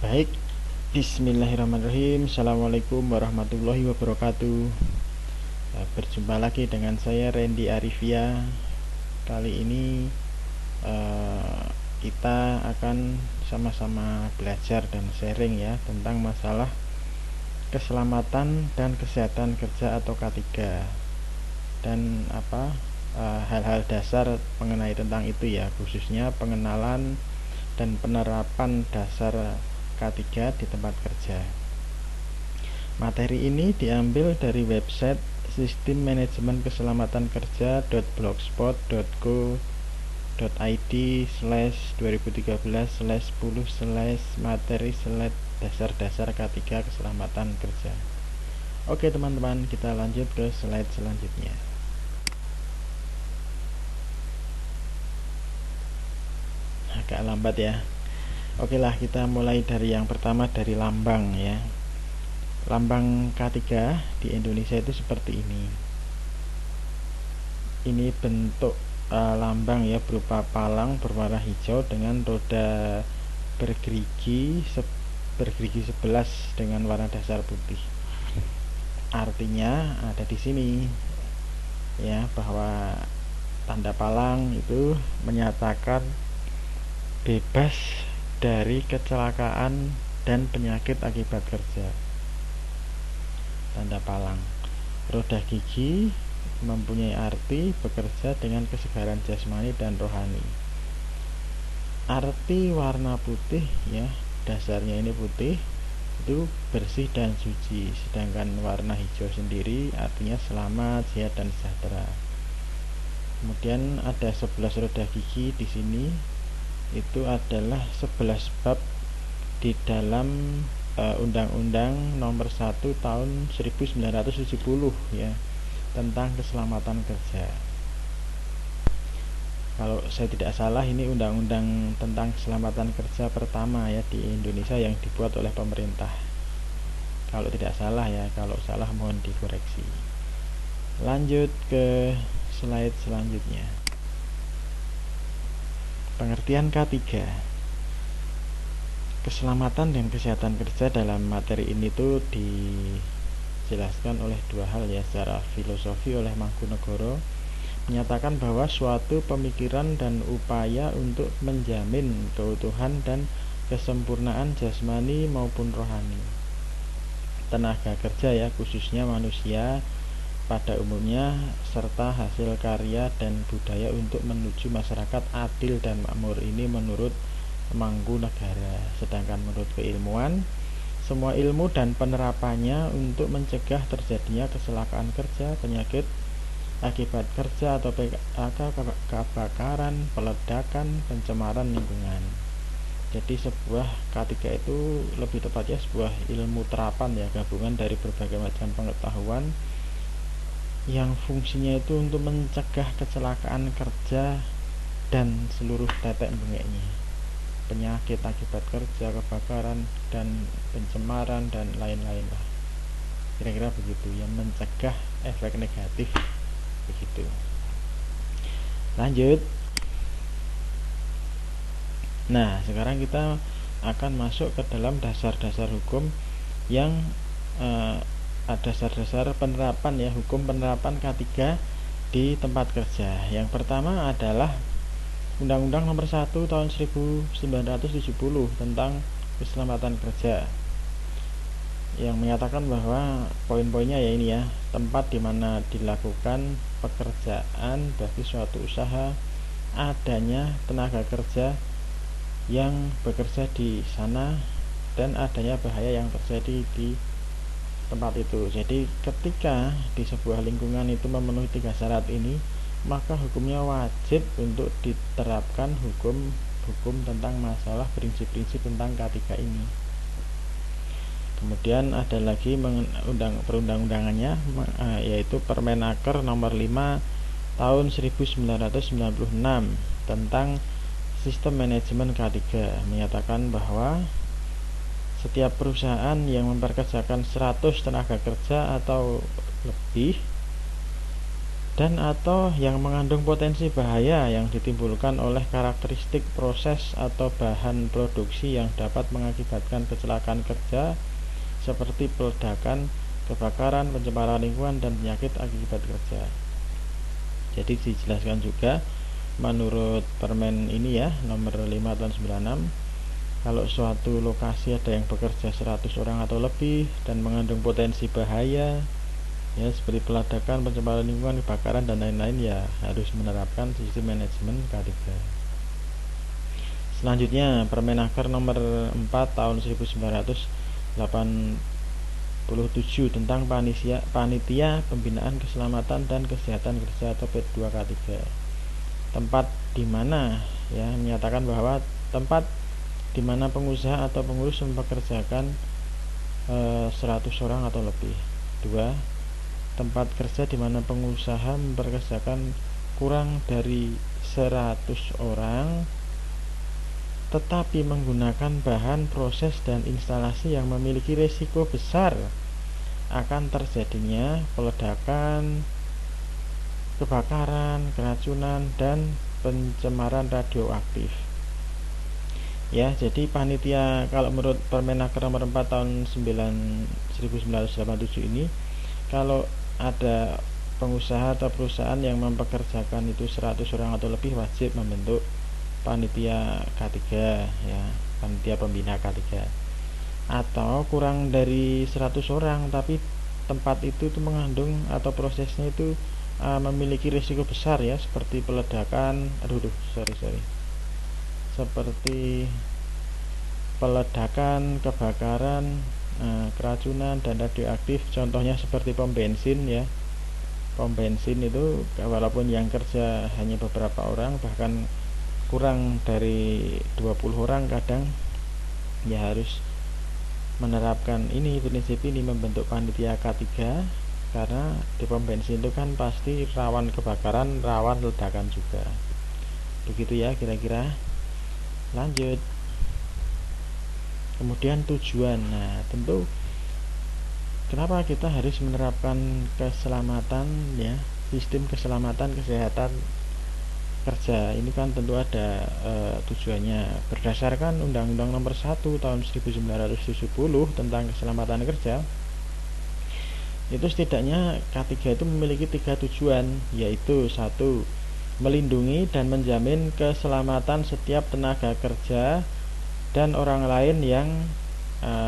Baik, bismillahirrahmanirrahim. Assalamualaikum warahmatullahi wabarakatuh. Berjumpa lagi dengan saya Randy Arifia. Kali ini kita akan sama-sama belajar dan sharing ya tentang masalah keselamatan dan kesehatan kerja atau K3 dan hal-hal dasar mengenai tentang itu ya, khususnya pengenalan dan penerapan dasar K3 di tempat kerja. Materi ini diambil dari website Sistem Manajemen Keselamatan Kerja.blogspot.co.id/2013/10/materi/dasar-dasar K3 keselamatan kerja. Oke teman-teman, kita lanjut ke slide selanjutnya. Agak lambat ya. Oke lah, kita mulai dari yang pertama, dari lambang ya. Lambang K3 di Indonesia itu seperti ini. Ini bentuk lambang ya, berupa palang berwarna hijau dengan roda bergerigi 11 dengan warna dasar putih. Artinya ada di sini ya, bahwa tanda palang itu menyatakan bebas dari kecelakaan dan penyakit akibat kerja. Tanda palang. Roda gigi mempunyai arti bekerja dengan kesegaran jasmani dan rohani. Arti warna putih ya, dasarnya ini putih, itu bersih dan suci. Sedangkan warna hijau sendiri artinya selamat, sehat dan sejahtera. Kemudian ada 11 roda gigi di sini. Itu adalah 11 bab di dalam Undang-Undang Nomor 1 Tahun 1970 ya, tentang keselamatan kerja. Kalau saya tidak salah, ini undang-undang tentang keselamatan kerja pertama ya di Indonesia yang dibuat oleh pemerintah. Kalau tidak salah ya, kalau salah mohon dikoreksi. Lanjut ke slide selanjutnya. Pengertian K3. Keselamatan dan kesehatan kerja dalam materi ini tuh dijelaskan oleh dua hal ya, secara filosofi oleh Mangkunegoro, menyatakan bahwa suatu pemikiran dan upaya untuk menjamin keutuhan dan kesempurnaan jasmani maupun rohani tenaga kerja ya, khususnya manusia pada umumnya, serta hasil karya dan budaya untuk menuju masyarakat adil dan makmur. Ini menurut Mangkunegara. Sedangkan menurut keilmuan, semua ilmu dan penerapannya untuk mencegah terjadinya kecelakaan kerja, penyakit akibat kerja atau PHK, kebakaran, peledakan, pencemaran lingkungan. Jadi sebuah K3 itu lebih tepatnya sebuah ilmu terapan ya, gabungan dari berbagai macam pengetahuan yang fungsinya itu untuk mencegah kecelakaan kerja dan seluruh tetek bengeknya, penyakit akibat kerja, kebakaran dan pencemaran dan lain-lain lah. Kira-kira begitu, yang mencegah efek negatif begitu. Lanjut. Nah, sekarang kita akan masuk ke dalam dasar-dasar hukum yang dasar-dasar penerapan ya, hukum penerapan K3 di tempat kerja. Yang pertama adalah Undang-Undang Nomor 1 Tahun 1970 tentang keselamatan kerja, yang menyatakan bahwa poin-poinnya ya ini ya, tempat di mana dilakukan pekerjaan bagi suatu usaha, adanya tenaga kerja yang bekerja di sana, dan adanya bahaya yang terjadi di tempat itu. Jadi ketika di sebuah lingkungan itu memenuhi 3 syarat ini, maka hukumnya wajib untuk diterapkan hukum tentang masalah prinsip-prinsip tentang K3 ini. Kemudian ada lagi perundang-undangannya, yaitu Permenaker Nomor 5 Tahun 1996 tentang Sistem Manajemen K3, menyatakan bahwa setiap perusahaan yang mempekerjakan 100 tenaga kerja atau lebih dan atau yang mengandung potensi bahaya yang ditimbulkan oleh karakteristik proses atau bahan produksi yang dapat mengakibatkan kecelakaan kerja seperti peledakan, kebakaran, pencemaran lingkungan, dan penyakit akibat kerja. Jadi dijelaskan juga menurut permen ini ya, nomor 5 tahun 96, kalau suatu lokasi ada yang bekerja 100 orang atau lebih dan mengandung potensi bahaya ya seperti peledakan, pencemaran lingkungan, kebakaran, dan lain-lain, ya harus menerapkan sistem manajemen K3. Selanjutnya Permenaker nomor 4 tahun 1987 tentang panitia pembinaan keselamatan dan kesehatan kerja atau P2K3. Tempat di mana ya menyatakan bahwa tempat di mana pengusaha atau pengurus mempekerjakan 100 orang atau lebih. 2. Tempat kerja di mana pengusaha mempekerjakan kurang dari 100 orang tetapi menggunakan bahan, proses, dan instalasi yang memiliki risiko besar akan terjadinya peledakan, kebakaran, keracunan, dan pencemaran radioaktif. Ya, jadi panitia kalau menurut Permenaker nomor 4 tahun 1987 ini, kalau ada pengusaha atau perusahaan yang mempekerjakan itu 100 orang atau lebih, wajib membentuk panitia K3 ya, panitia pembina K3. Atau kurang dari 100 orang tapi tempat itu mengandung atau prosesnya itu memiliki risiko besar ya, seperti peledakan, seperti peledakan, kebakaran, keracunan, dan radioaktif. Contohnya seperti pom bensin ya. Pom bensin itu walaupun yang kerja hanya beberapa orang, bahkan kurang dari 20 orang kadang, ya harus menerapkan ini, prinsip ini, membentuk panitia K3, karena di pom bensin itu kan pasti rawan kebakaran, rawan ledakan juga. Begitu ya kira-kira. Lanjut. Kemudian tujuan. Nah, tentu kenapa kita harus menerapkan keselamatan ya, sistem keselamatan kesehatan kerja ini kan tentu ada tujuannya. Berdasarkan Undang-Undang Nomor 1 tahun 1970 tentang keselamatan kerja, itu setidaknya K3 itu memiliki 3 tujuan, yaitu 1. Melindungi dan menjamin keselamatan setiap tenaga kerja dan orang lain yang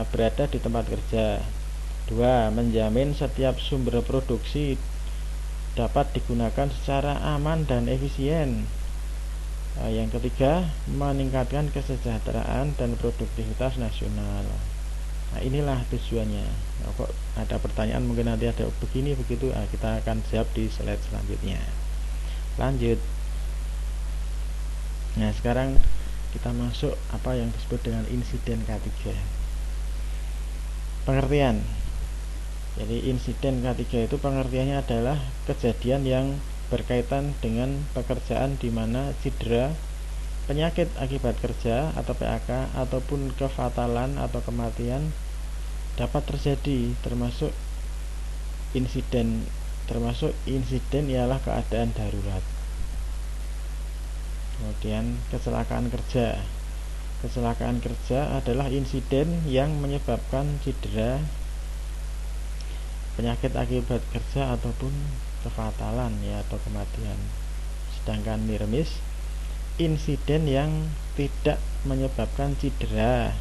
berada di tempat kerja. 2. Menjamin setiap sumber produksi dapat digunakan secara aman dan efisien. Yang ketiga, meningkatkan kesejahteraan dan produktivitas nasional. Nah, inilah tujuannya. Nah, kok ada pertanyaan mungkin nanti ada begini begitu, kita akan jawab di slide selanjutnya. Lanjut. Nah, sekarang kita masuk apa yang disebut dengan insiden K3. Pengertian. Jadi insiden K3 itu pengertiannya adalah kejadian yang berkaitan dengan pekerjaan di mana cedera, penyakit akibat kerja atau PAK ataupun kefatalan atau kematian dapat terjadi, termasuk insiden ialah keadaan darurat. Kemudian kecelakaan kerja. Kecelakaan kerja adalah insiden yang menyebabkan cedera, penyakit akibat kerja ataupun kefatalan ya atau kematian. Sedangkan nirmis, insiden yang tidak menyebabkan cedera,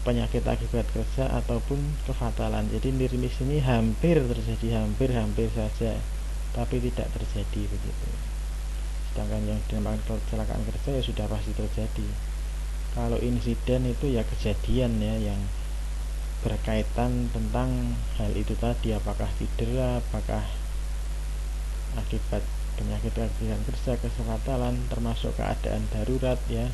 penyakit akibat kerja ataupun kefatalan. Jadi nirmis ini hampir terjadi, hampir saja, tapi tidak terjadi begitu. Sedangkan yang dinamakan kecelakaan kerja ya sudah pasti terjadi. Kalau insiden itu ya kejadian ya yang berkaitan tentang hal itu tadi, apakah cedera, apakah akibat penyakit akibat kerja, kefatalan, termasuk keadaan darurat ya,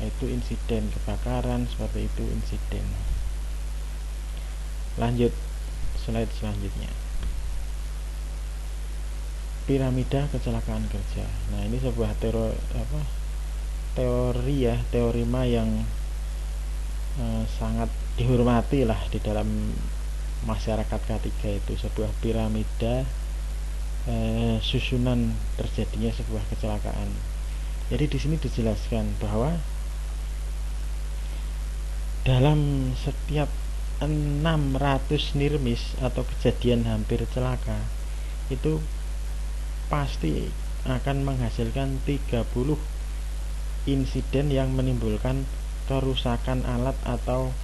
itu insiden. Kebakaran seperti itu insiden. Lanjut slide selanjutnya. Piramida kecelakaan kerja. Nah, ini sebuah teorema yang sangat dihormati lah di dalam masyarakat K3 itu, sebuah piramida susunan terjadinya sebuah kecelakaan. Jadi di sini dijelaskan bahwa dalam setiap 600 nirmis atau kejadian hampir celaka itu pasti akan menghasilkan 30 insiden yang menimbulkan kerusakan alat atau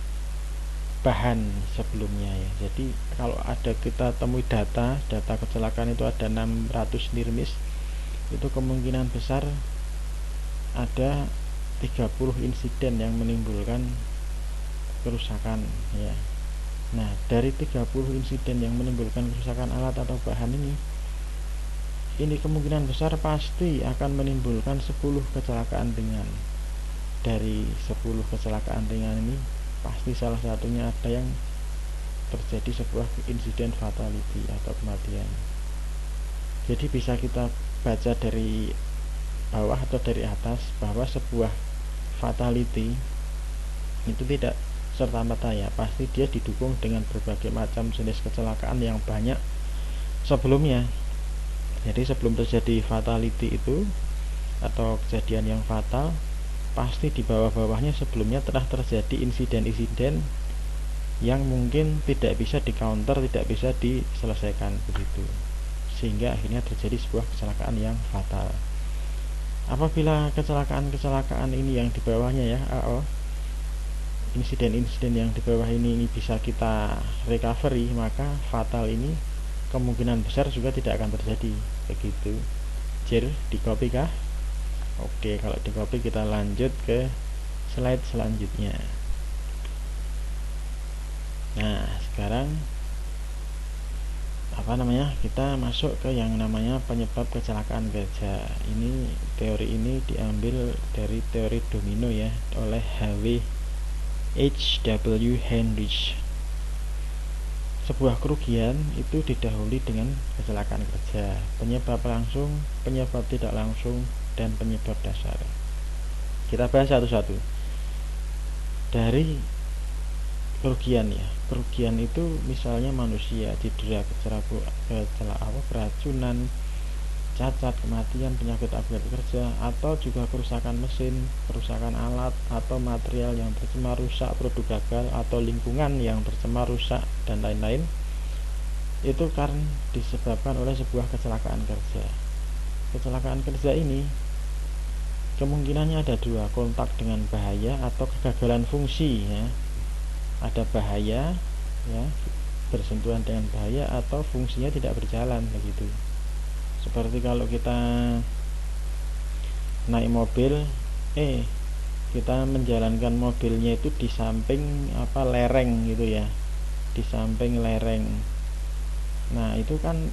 bahan sebelumnya ya. Jadi kalau ada kita temui data kecelakaan itu ada 600 nirmis, itu kemungkinan besar ada 30 insiden yang menimbulkan kerusakan ya. Nah, dari 30 insiden yang menimbulkan kerusakan alat atau bahan ini kemungkinan besar pasti akan menimbulkan 10 kecelakaan ringan. Dari 10 kecelakaan ringan ini pasti salah satunya ada yang terjadi sebuah insiden fatality atau kematian. Jadi bisa kita baca dari bawah atau dari atas bahwa sebuah fatality itu tidak serta-merta ya, pasti dia didukung dengan berbagai macam jenis kecelakaan yang banyak sebelumnya. Jadi sebelum terjadi fatality itu atau kejadian yang fatal, pasti di bawah-bawahnya sebelumnya telah terjadi insiden-insiden yang mungkin tidak bisa di counter, tidak bisa diselesaikan begitu, sehingga akhirnya terjadi sebuah kecelakaan yang fatal. Apabila kecelakaan-kecelakaan ini yang di bawahnya ya, insiden-insiden yang di bawah ini bisa kita recovery, maka fatal ini kemungkinan besar juga tidak akan terjadi begitu. Jir, di copy kah? Oke, kalau di copy kita lanjut ke slide selanjutnya. Nah, sekarang kita masuk ke yang namanya penyebab kecelakaan kerja. Ini teori ini diambil dari teori domino ya, oleh H.W. Heinrich. Sebuah kerugian itu didahului dengan kecelakaan kerja, penyebab langsung, penyebab tidak langsung, dan penyebab dasar. Kita bahas satu-satu. Dari kerugian ya, kerugian itu misalnya manusia cedera, keracunan, cacat, kematian, penyakit akibat kerja, atau juga kerusakan mesin, kerusakan alat atau material yang tercemar, rusak, produk gagal, atau lingkungan yang tercemar, rusak, dan lain-lain. Itu karena disebabkan oleh sebuah kecelakaan kerja. Kecelakaan kerja ini kemungkinannya ada dua, kontak dengan bahaya atau kegagalan fungsi ya. Ada bahaya ya, bersentuhan dengan bahaya, atau fungsinya tidak berjalan begitu. Seperti kalau kita naik mobil, kita menjalankan mobilnya itu di samping lereng gitu ya, di samping lereng. Nah itu kan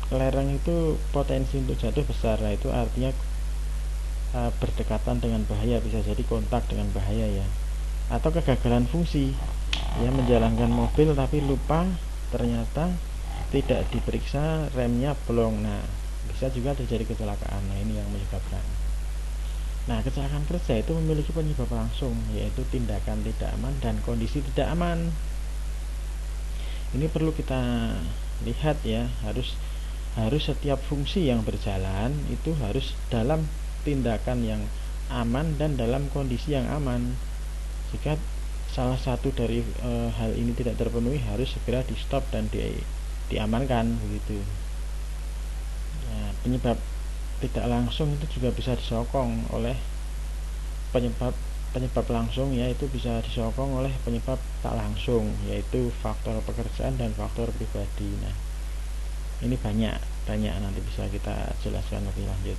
lereng itu potensi untuk jatuh besar. Nah itu artinya berdekatan dengan bahaya, bisa jadi kontak dengan bahaya ya. Atau kegagalan fungsi ya, menjalankan mobil tapi lupa, ternyata tidak diperiksa remnya blong. Nah bisa juga terjadi kecelakaan. Nah ini yang menyebabkan. Nah kecelakaan kerja itu memiliki penyebab langsung, yaitu tindakan tidak aman dan kondisi tidak aman. Ini perlu kita lihat ya, harus setiap fungsi yang berjalan itu harus dalam tindakan yang aman dan dalam kondisi yang aman. Jika salah satu dari hal ini tidak terpenuhi, harus segera di stop dan diamankan begitu. Nah, penyebab tidak langsung itu juga bisa disokong oleh penyebab langsung, yaitu bisa disokong oleh penyebab tak langsung, yaitu faktor pekerjaan dan faktor pribadi. Nah ini banyak nanti bisa kita jelaskan lebih lanjut.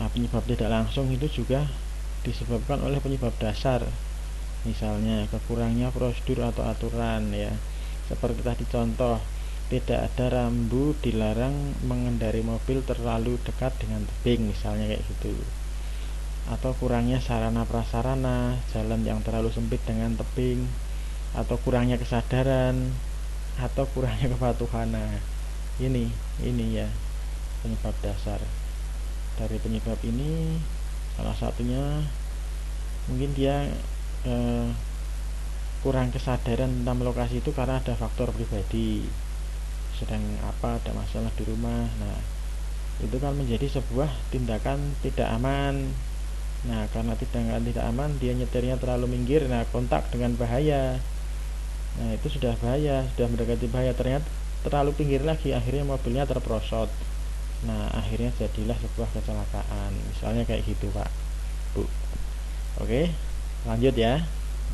Nah penyebab tidak langsung itu juga disebabkan oleh penyebab dasar, misalnya kekurangnya prosedur atau aturan ya. Seperti tadi contoh, tidak ada rambu dilarang mengendarai mobil terlalu dekat dengan tebing, misalnya kayak gitu. Atau kurangnya sarana prasarana, jalan yang terlalu sempit dengan tebing, atau kurangnya kesadaran, atau kurangnya kepatuhan. Nah ini ya penyebab dasar. Dari penyebab ini salah satunya mungkin dia kurang kesadaran tentang lokasi itu karena ada faktor pribadi, sedang ada masalah di rumah. Nah, itu kan menjadi sebuah tindakan tidak aman. Nah, karena tindakan tidak aman, dia nyetirnya terlalu minggir, nah kontak dengan bahaya. Nah, itu sudah bahaya, sudah mendekati bahaya, ternyata terlalu pinggir lagi, akhirnya mobilnya terperosot. Nah, akhirnya jadilah sebuah kecelakaan. Misalnya kayak gitu, Pak, Bu. Oke, lanjut ya.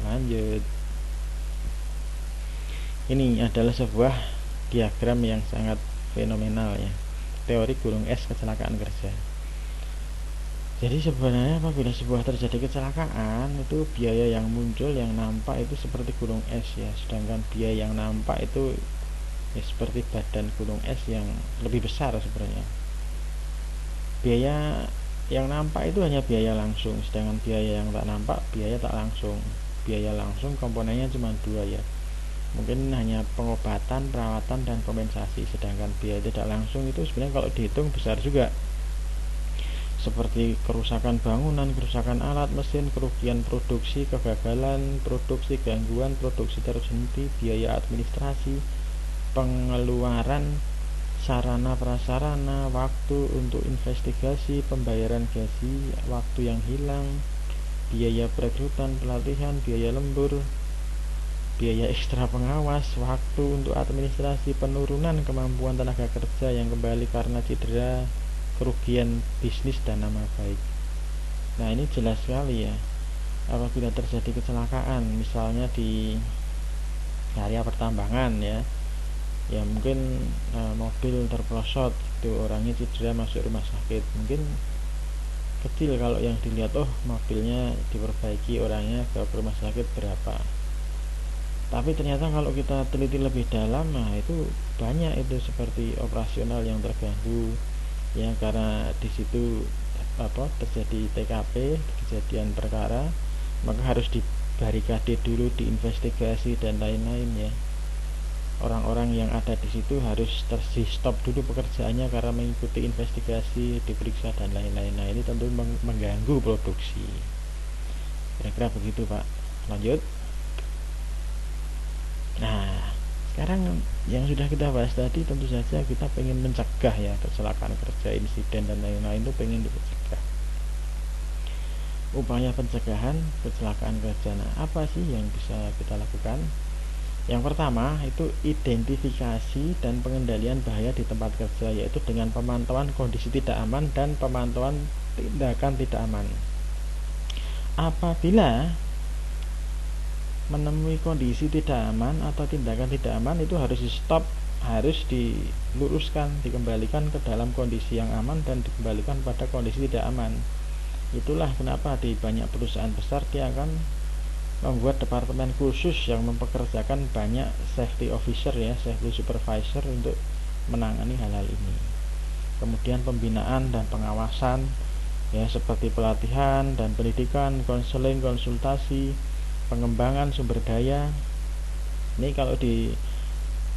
Lanjut. Ini adalah sebuah diagram yang sangat fenomenal ya. Teori gunung es kecelakaan kerja. Jadi sebenarnya apabila sebuah terjadi kecelakaan, itu biaya yang muncul yang nampak itu seperti gunung es ya. Sedangkan biaya yang nampak itu ya seperti badan gunung es yang lebih besar sebenarnya. Biaya yang nampak itu hanya biaya langsung, sedangkan biaya yang tak nampak biaya tak langsung. Biaya langsung komponennya cuma dua ya, mungkin hanya pengobatan, perawatan, dan kompensasi. Sedangkan biaya tidak langsung itu sebenarnya kalau dihitung besar juga, seperti kerusakan bangunan, kerusakan alat mesin, kerugian produksi, kegagalan produksi, gangguan produksi terhenti, biaya administrasi, pengeluaran sarana prasarana, waktu untuk investigasi, pembayaran gaji, waktu yang hilang, biaya perekrutan, pelatihan, biaya lembur, biaya ekstra pengawas, waktu untuk administrasi, penurunan kemampuan tenaga kerja yang kembali karena cedera, kerugian bisnis dan nama baik. Nah, ini jelas sekali ya. Apabila terjadi kecelakaan misalnya di area pertambangan ya, ya mungkin mobil terperosot itu, orangnya cedera masuk rumah sakit, mungkin kecil kalau yang dilihat, oh mobilnya diperbaiki, orangnya ke rumah sakit berapa. Tapi ternyata kalau kita teliti lebih dalam, nah itu banyak itu seperti operasional yang terganggu ya, karena di situ terjadi TKP, kejadian perkara, maka harus dibarikade dulu, diinvestigasi dan lain-lain ya. Orang-orang yang ada di situ harus stop dulu pekerjaannya karena mengikuti investigasi, diperiksa dan lain-lain. Nah, ini tentu mengganggu produksi. Kira-kira begitu, Pak. Lanjut. Nah, sekarang yang sudah kita bahas tadi, tentu saja kita pengen mencegah ya kecelakaan kerja, insiden dan lain-lain itu pengen dicegah. Upaya pencegahan kecelakaan kerja. Nah, apa sih yang bisa kita lakukan? Yang pertama itu identifikasi dan pengendalian bahaya di tempat kerja, yaitu dengan pemantauan kondisi tidak aman dan pemantauan tindakan tidak aman. Apabila menemui kondisi tidak aman atau tindakan tidak aman, itu harus di stop, harus diluruskan, dikembalikan ke dalam kondisi yang aman dan dikembalikan pada kondisi tidak aman. Itulah kenapa di banyak perusahaan besar dia akan membuat departemen khusus yang mempekerjakan banyak safety officer ya, safety supervisor untuk menangani hal-hal ini. Kemudian pembinaan dan pengawasan ya, seperti pelatihan dan pendidikan, konseling, konsultasi, pengembangan sumber daya. Ini kalau di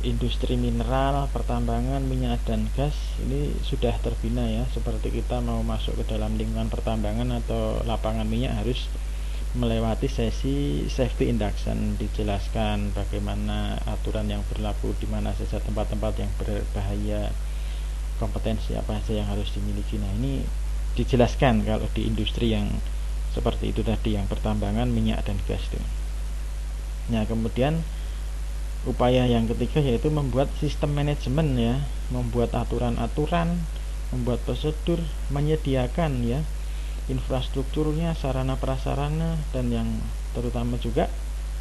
industri mineral, pertambangan, minyak dan gas ini sudah terbina ya. Seperti kita mau masuk ke dalam lingkungan pertambangan atau lapangan minyak harus melewati sesi safety induction, dijelaskan bagaimana aturan yang berlaku, di mana saja tempat-tempat yang berbahaya, kompetensi apa saja yang harus dimiliki. Nah, ini dijelaskan kalau di industri yang seperti itu tadi, yang pertambangan, minyak dan gas itu. Nah, kemudian upaya yang ketiga yaitu membuat sistem manajemen ya, membuat aturan-aturan, membuat prosedur, menyediakan ya infrastrukturnya, sarana prasarana, dan yang terutama juga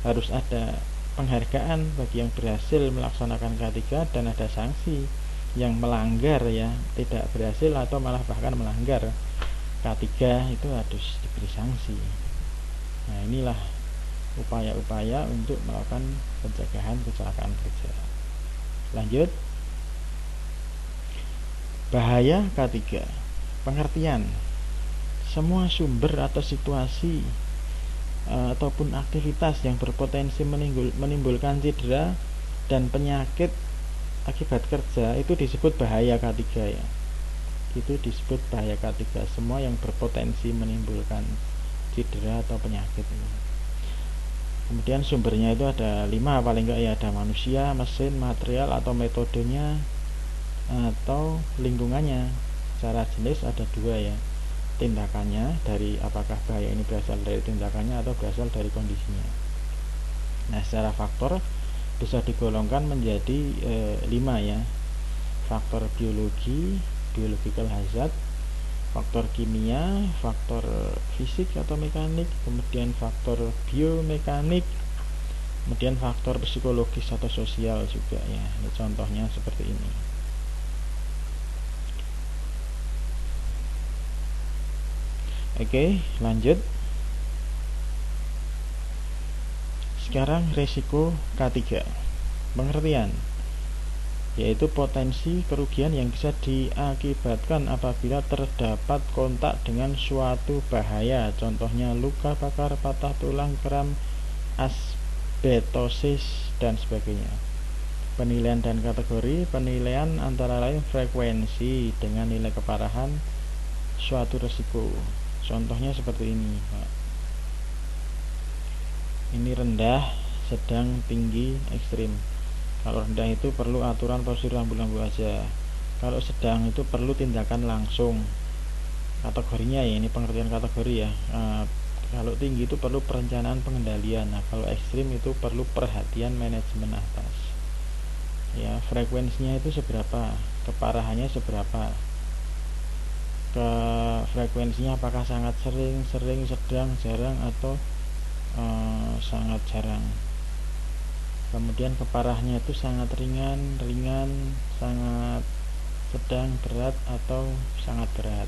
harus ada penghargaan bagi yang berhasil melaksanakan K3 dan ada sanksi yang melanggar ya, tidak berhasil atau malah bahkan melanggar K3 itu harus diberi sanksi. Nah, inilah upaya-upaya untuk melakukan pencegahan kecelakaan kerja. Lanjut. Bahaya K3. Pengertian: semua sumber atau situasi ataupun aktivitas yang berpotensi menimbulkan cedera dan penyakit akibat kerja itu disebut bahaya K3 ya. Itu disebut bahaya K3, semua yang berpotensi menimbulkan cedera atau penyakit. Kemudian sumbernya itu ada 5 paling enggak ya, ada manusia, mesin, material atau metodenya, atau lingkungannya. Secara jenis ada 2 ya, tindakannya, dari apakah bahaya ini berasal dari tindakannya atau berasal dari kondisinya. Nah, secara faktor bisa digolongkan menjadi 5 ya. Faktor biologi, biological hazard, faktor kimia, faktor fisik atau mekanik, kemudian faktor biomekanik, kemudian faktor psikologis atau sosial juga ya. Ini contohnya seperti ini. Oke, lanjut. Sekarang resiko K3. Pengertian, yaitu potensi kerugian yang bisa diakibatkan apabila terdapat kontak dengan suatu bahaya. Contohnya luka bakar, patah tulang, kram, asbetosis, dan sebagainya. Penilaian dan kategori. Penilaian antara lain frekuensi dengan nilai keparahan suatu resiko. Contohnya seperti ini, Pak. Ini rendah, sedang, tinggi, ekstrim. Kalau rendah itu perlu aturan prosedur rambu-rambu aja. Kalau sedang itu perlu tindakan langsung. Kategorinya ya, ini pengertian kategori ya. Kalau tinggi itu perlu perencanaan pengendalian. Nah, kalau ekstrim itu perlu perhatian manajemen atas. Ya, frekuensinya itu seberapa, keparahannya seberapa. Frekuensinya apakah sangat sering, sedang, jarang, atau sangat jarang. Kemudian keparahannya itu sangat ringan, sangat sedang, berat, atau sangat berat.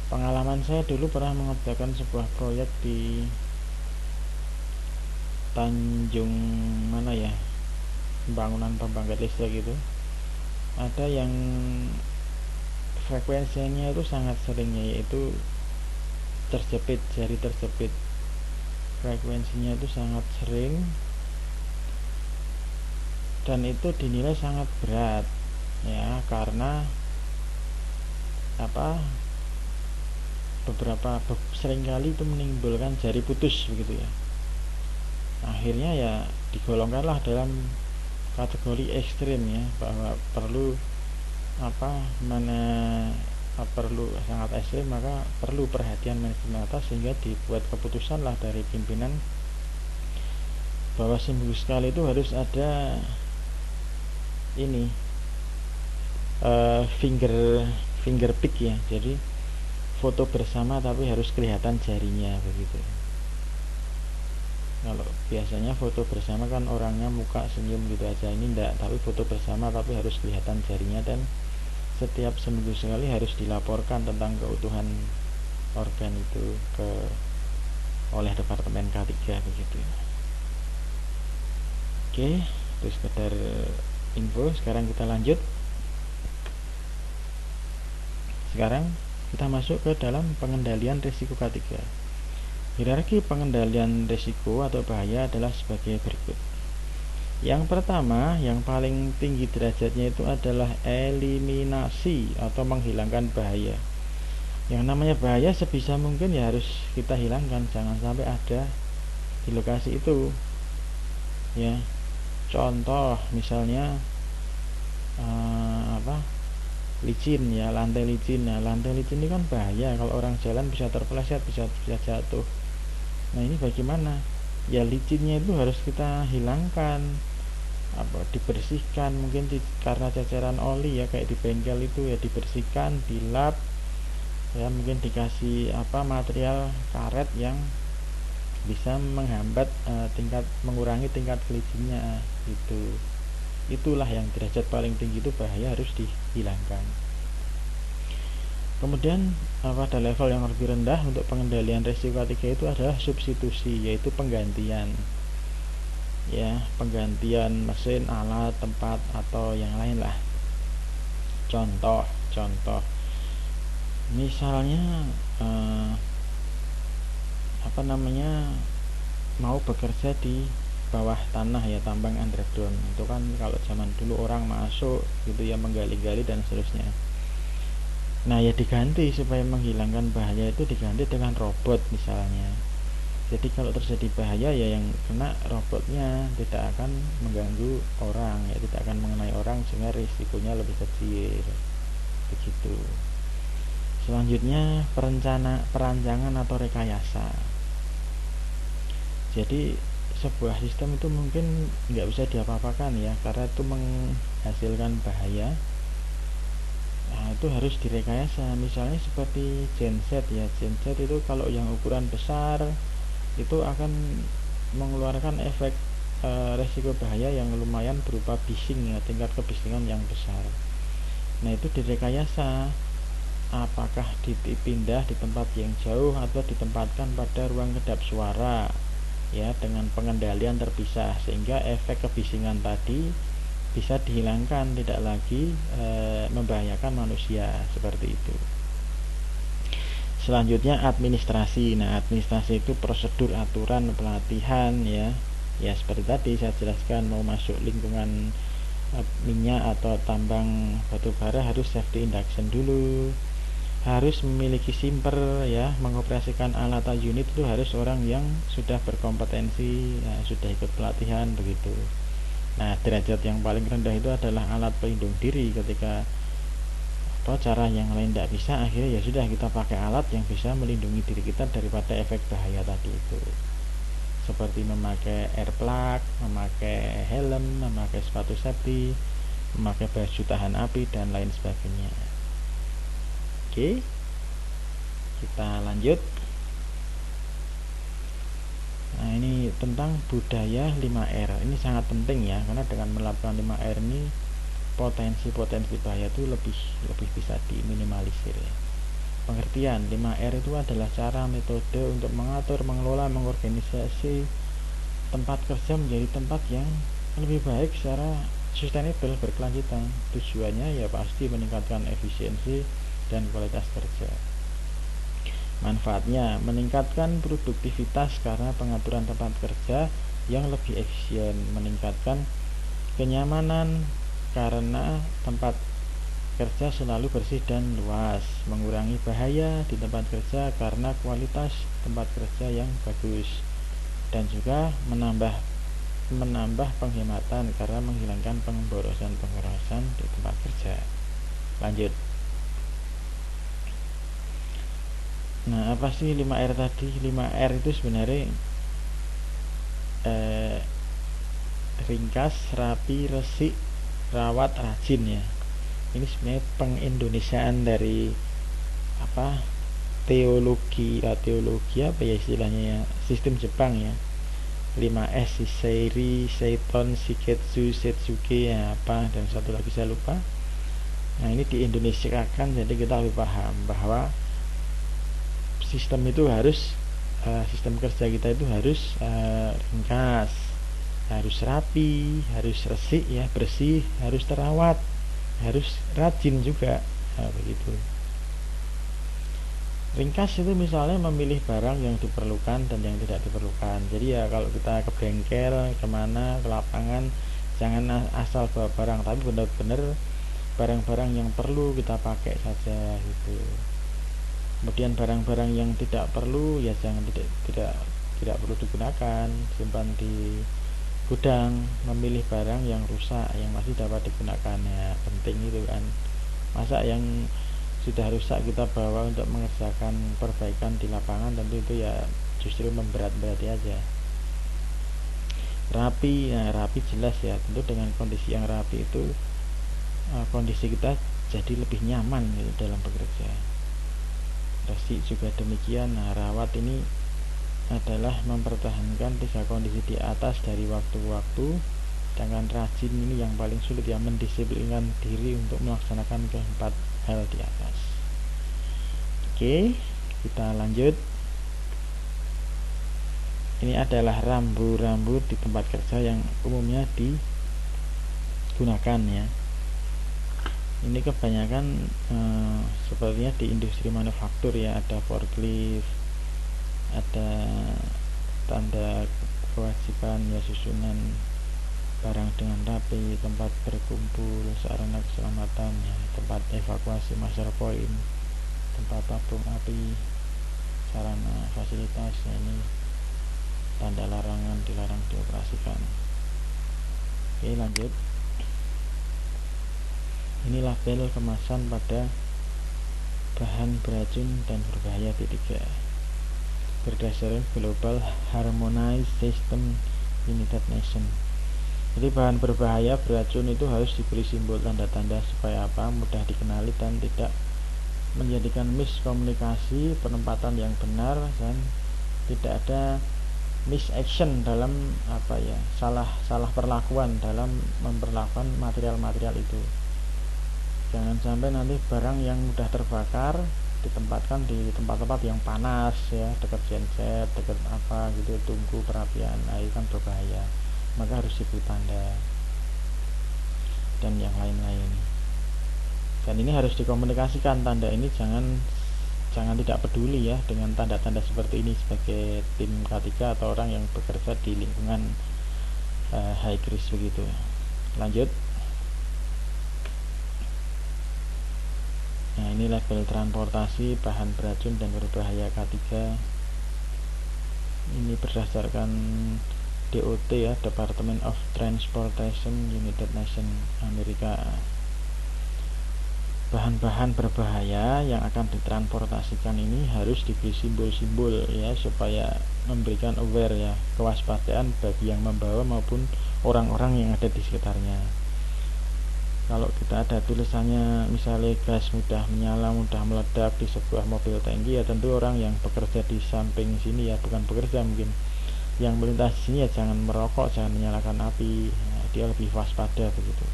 Pengalaman saya dulu pernah mengerjakan sebuah proyek di Tanjung mana ya, pembangunan pembangkit listrik gitu. Ada yang frekuensinya itu sangat seringnya, yaitu terjepit, jari terjepit. Frekuensinya itu sangat sering dan itu dinilai sangat berat ya, karena seringkali itu menimbulkan jari putus begitu ya. Akhirnya ya digolongkanlah dalam kategori ekstrim ya, bahwa perlu perlu sangat ekstrim, maka perlu perhatian manajemen atas, sehingga dibuat keputusan lah dari pimpinan bahwa seminggu sekali itu harus ada ini finger pick ya, jadi foto bersama tapi harus kelihatan jarinya begitu. Kalau biasanya foto bersama kan orangnya muka senyum gitu aja, ini enggak, tapi foto bersama tapi harus kelihatan jarinya, dan setiap seminggu sekali harus dilaporkan tentang keutuhan organ itu oleh Departemen K3 begitu. Oke, itu sekedar info. Sekarang kita lanjut. Sekarang kita masuk ke dalam pengendalian risiko K3. Hierarki pengendalian risiko atau bahaya adalah sebagai berikut. Yang pertama, yang paling tinggi derajatnya itu adalah eliminasi atau menghilangkan bahaya. Yang namanya bahaya sebisa mungkin ya harus kita hilangkan, jangan sampai ada di lokasi itu ya. Contoh misalnya licin ya, lantai licin. Nah, lantai licin ini kan bahaya, kalau orang jalan bisa terpeleset, bisa jatuh. Nah, ini bagaimana? Ya licinnya itu harus kita hilangkan, dibersihkan, mungkin karena ceceran oli ya, kayak di bengkel itu ya, dibersihkan, dilap ya, mungkin dikasih material karet yang bisa menghambat mengurangi tingkat kelicinnya gitu. Itulah yang derajat paling tinggi itu bahaya harus dihilangkan. Kemudian pada level yang lebih rendah untuk pengendalian risiko K3 itu adalah substitusi, yaitu penggantian ya, penggantian mesin, alat, tempat, atau yang lain lah. Contoh misalnya mau bekerja di bawah tanah ya, tambang underground. Itu kan kalau zaman dulu orang masuk gitu ya, menggali-gali dan seterusnya. Nah ya diganti, supaya menghilangkan bahaya itu diganti dengan robot misalnya. Jadi kalau terjadi bahaya ya yang kena robotnya, tidak akan mengganggu orang, ya tidak akan mengenai orang, sehingga risikonya lebih kecil. Begitu. Selanjutnya perancangan atau rekayasa. Jadi sebuah sistem itu mungkin nggak bisa diapa-apakan ya, karena itu menghasilkan bahaya. Nah, itu harus direkayasa. Misalnya seperti genset ya, genset itu kalau yang ukuran besar itu akan mengeluarkan efek resiko bahaya yang lumayan berupa bising ya, tingkat kebisingan yang besar. Nah, itu direkayasa. Apakah dipindah di tempat yang jauh atau ditempatkan pada ruang kedap suara ya, dengan pengendalian terpisah, sehingga efek kebisingan tadi bisa dihilangkan, tidak lagi membahayakan manusia, seperti itu. Selanjutnya administrasi. Nah, administrasi itu prosedur, aturan, pelatihan ya. Ya seperti tadi saya jelaskan, mau masuk lingkungan minyak atau tambang batu bara harus safety induction dulu, harus memiliki simper ya, mengoperasikan alat atau unit itu harus orang yang sudah berkompetensi ya, sudah ikut pelatihan begitu. Nah, derajat yang paling rendah itu adalah alat pelindung diri. Ketika cara yang lain tidak bisa, akhirnya ya sudah, kita pakai alat yang bisa melindungi diri kita daripada efek bahaya tadi itu, seperti memakai air plug, memakai helm, memakai sepatu safety, memakai baju tahan api, dan lain sebagainya. Oke, kita lanjut. Nah, ini tentang budaya 5R. Ini sangat penting ya, karena dengan melakukan 5R ini potensi-potensi bahaya itu lebih bisa diminimalisir ya. Pengertian 5R itu adalah cara metode untuk mengatur, mengelola, mengorganisasi tempat kerja menjadi tempat yang lebih baik secara sustainable, berkelanjutan. Tujuannya ya pasti meningkatkan efisiensi dan kualitas kerja. Manfaatnya meningkatkan produktivitas karena pengaturan tempat kerja yang lebih efisien, meningkatkan kenyamanan karena tempat kerja selalu bersih dan luas, mengurangi bahaya di tempat kerja karena kualitas tempat kerja yang bagus, dan juga menambah penghematan karena menghilangkan pemborosan di tempat kerja. Lanjut. Nah, apa sih 5R tadi? 5R itu sebenarnya ringkas, rapi, resik, rawat, rajin ya. Ini sebenarnya pengindonesiaan dari teologi apa ya istilahnya ya, sistem Jepang ya. 5S, Seiri, Seiton, Shiketsu, Setsuke ya, dan satu lagi saya lupa. Nah, ini di Indonesia kan, jadi kita lebih paham bahwa sistem itu harus sistem kerja kita itu harus ringkas, harus rapi, harus resik ya, bersih, harus terawat, harus rajin juga. Nah, begitu. Ringkas itu misalnya memilih barang yang diperlukan dan yang tidak diperlukan. Jadi ya kalau kita ke bengkel, kemana, ke lapangan, jangan asal bawa barang, tapi benar-benar barang-barang yang perlu kita pakai saja gitu. Kemudian barang-barang yang tidak perlu ya jangan, tidak perlu digunakan, simpan di gudang. Memilih barang yang rusak yang masih dapat digunakan ya, penting itu kan. Masa yang sudah rusak kita bawa untuk mengerjakan perbaikan di lapangan, tentu itu ya justru memberat-berati aja. Rapi, nah rapi jelas ya, tentu dengan kondisi yang rapi itu kondisi kita jadi lebih nyaman gitu dalam bekerja. Resik juga demikian. Nah, rawat ini adalah mempertahankan 3 kondisi di atas dari waktu-waktu. Sedangkan rajin ini yang paling sulit ya, mendisiplinkan diri untuk melaksanakan keempat hal di atas. Oke, kita lanjut. Ini adalah rambu-rambu di tempat kerja yang umumnya digunakan ya. Ini kebanyakan sepertinya di industri manufaktur ya, ada forklift, ada tanda kewajiban ya, susunan barang dengan rapi, tempat berkumpul, sarana keselamatan ya, tempat evakuasi master point, tempat tabung api, sarana fasilitas ya, ini tanda larangan, dilarang dioperasikan. Oke, lanjut. Ini label kemasan pada bahan beracun dan berbahaya T3 berdasarkan Global Harmonized System United Nations. Jadi bahan berbahaya beracun itu harus diberi simbol tanda-tanda supaya apa? Mudah dikenali dan tidak menjadikan miskomunikasi, penempatan yang benar, dan tidak ada misaction dalam salah perlakuan dalam memperlakukan material-material itu. Jangan sampai nanti barang yang mudah terbakar ditempatkan di tempat-tempat yang panas ya, dekat genset, dekat apa gitu, tungku perapian, itu kan berbahaya. Maka harus diberi tanda dan yang lain-lain. Dan ini harus dikomunikasikan, tanda ini jangan tidak peduli ya dengan tanda-tanda seperti ini sebagai tim K3 atau orang yang bekerja di lingkungan high risk begitu. Lanjut. Nah, ini label transportasi bahan beracun dan berbahaya K3. Ini berdasarkan DOT ya, Department of Transportation United Nations Amerika. Bahan-bahan berbahaya yang akan ditransportasikan ini harus diberi simbol-simbol ya, supaya memberikan aware ya, kewaspadaan bagi yang membawa maupun orang-orang yang ada di sekitarnya. Kalau kita ada tulisannya misalnya gas mudah menyala, mudah meledak di sebuah mobil tangki, ya tentu orang yang bekerja di samping sini ya, bukan bekerja mungkin, yang melintas di sini ya jangan merokok, jangan menyalakan api. Nah, dia lebih waspada begitu.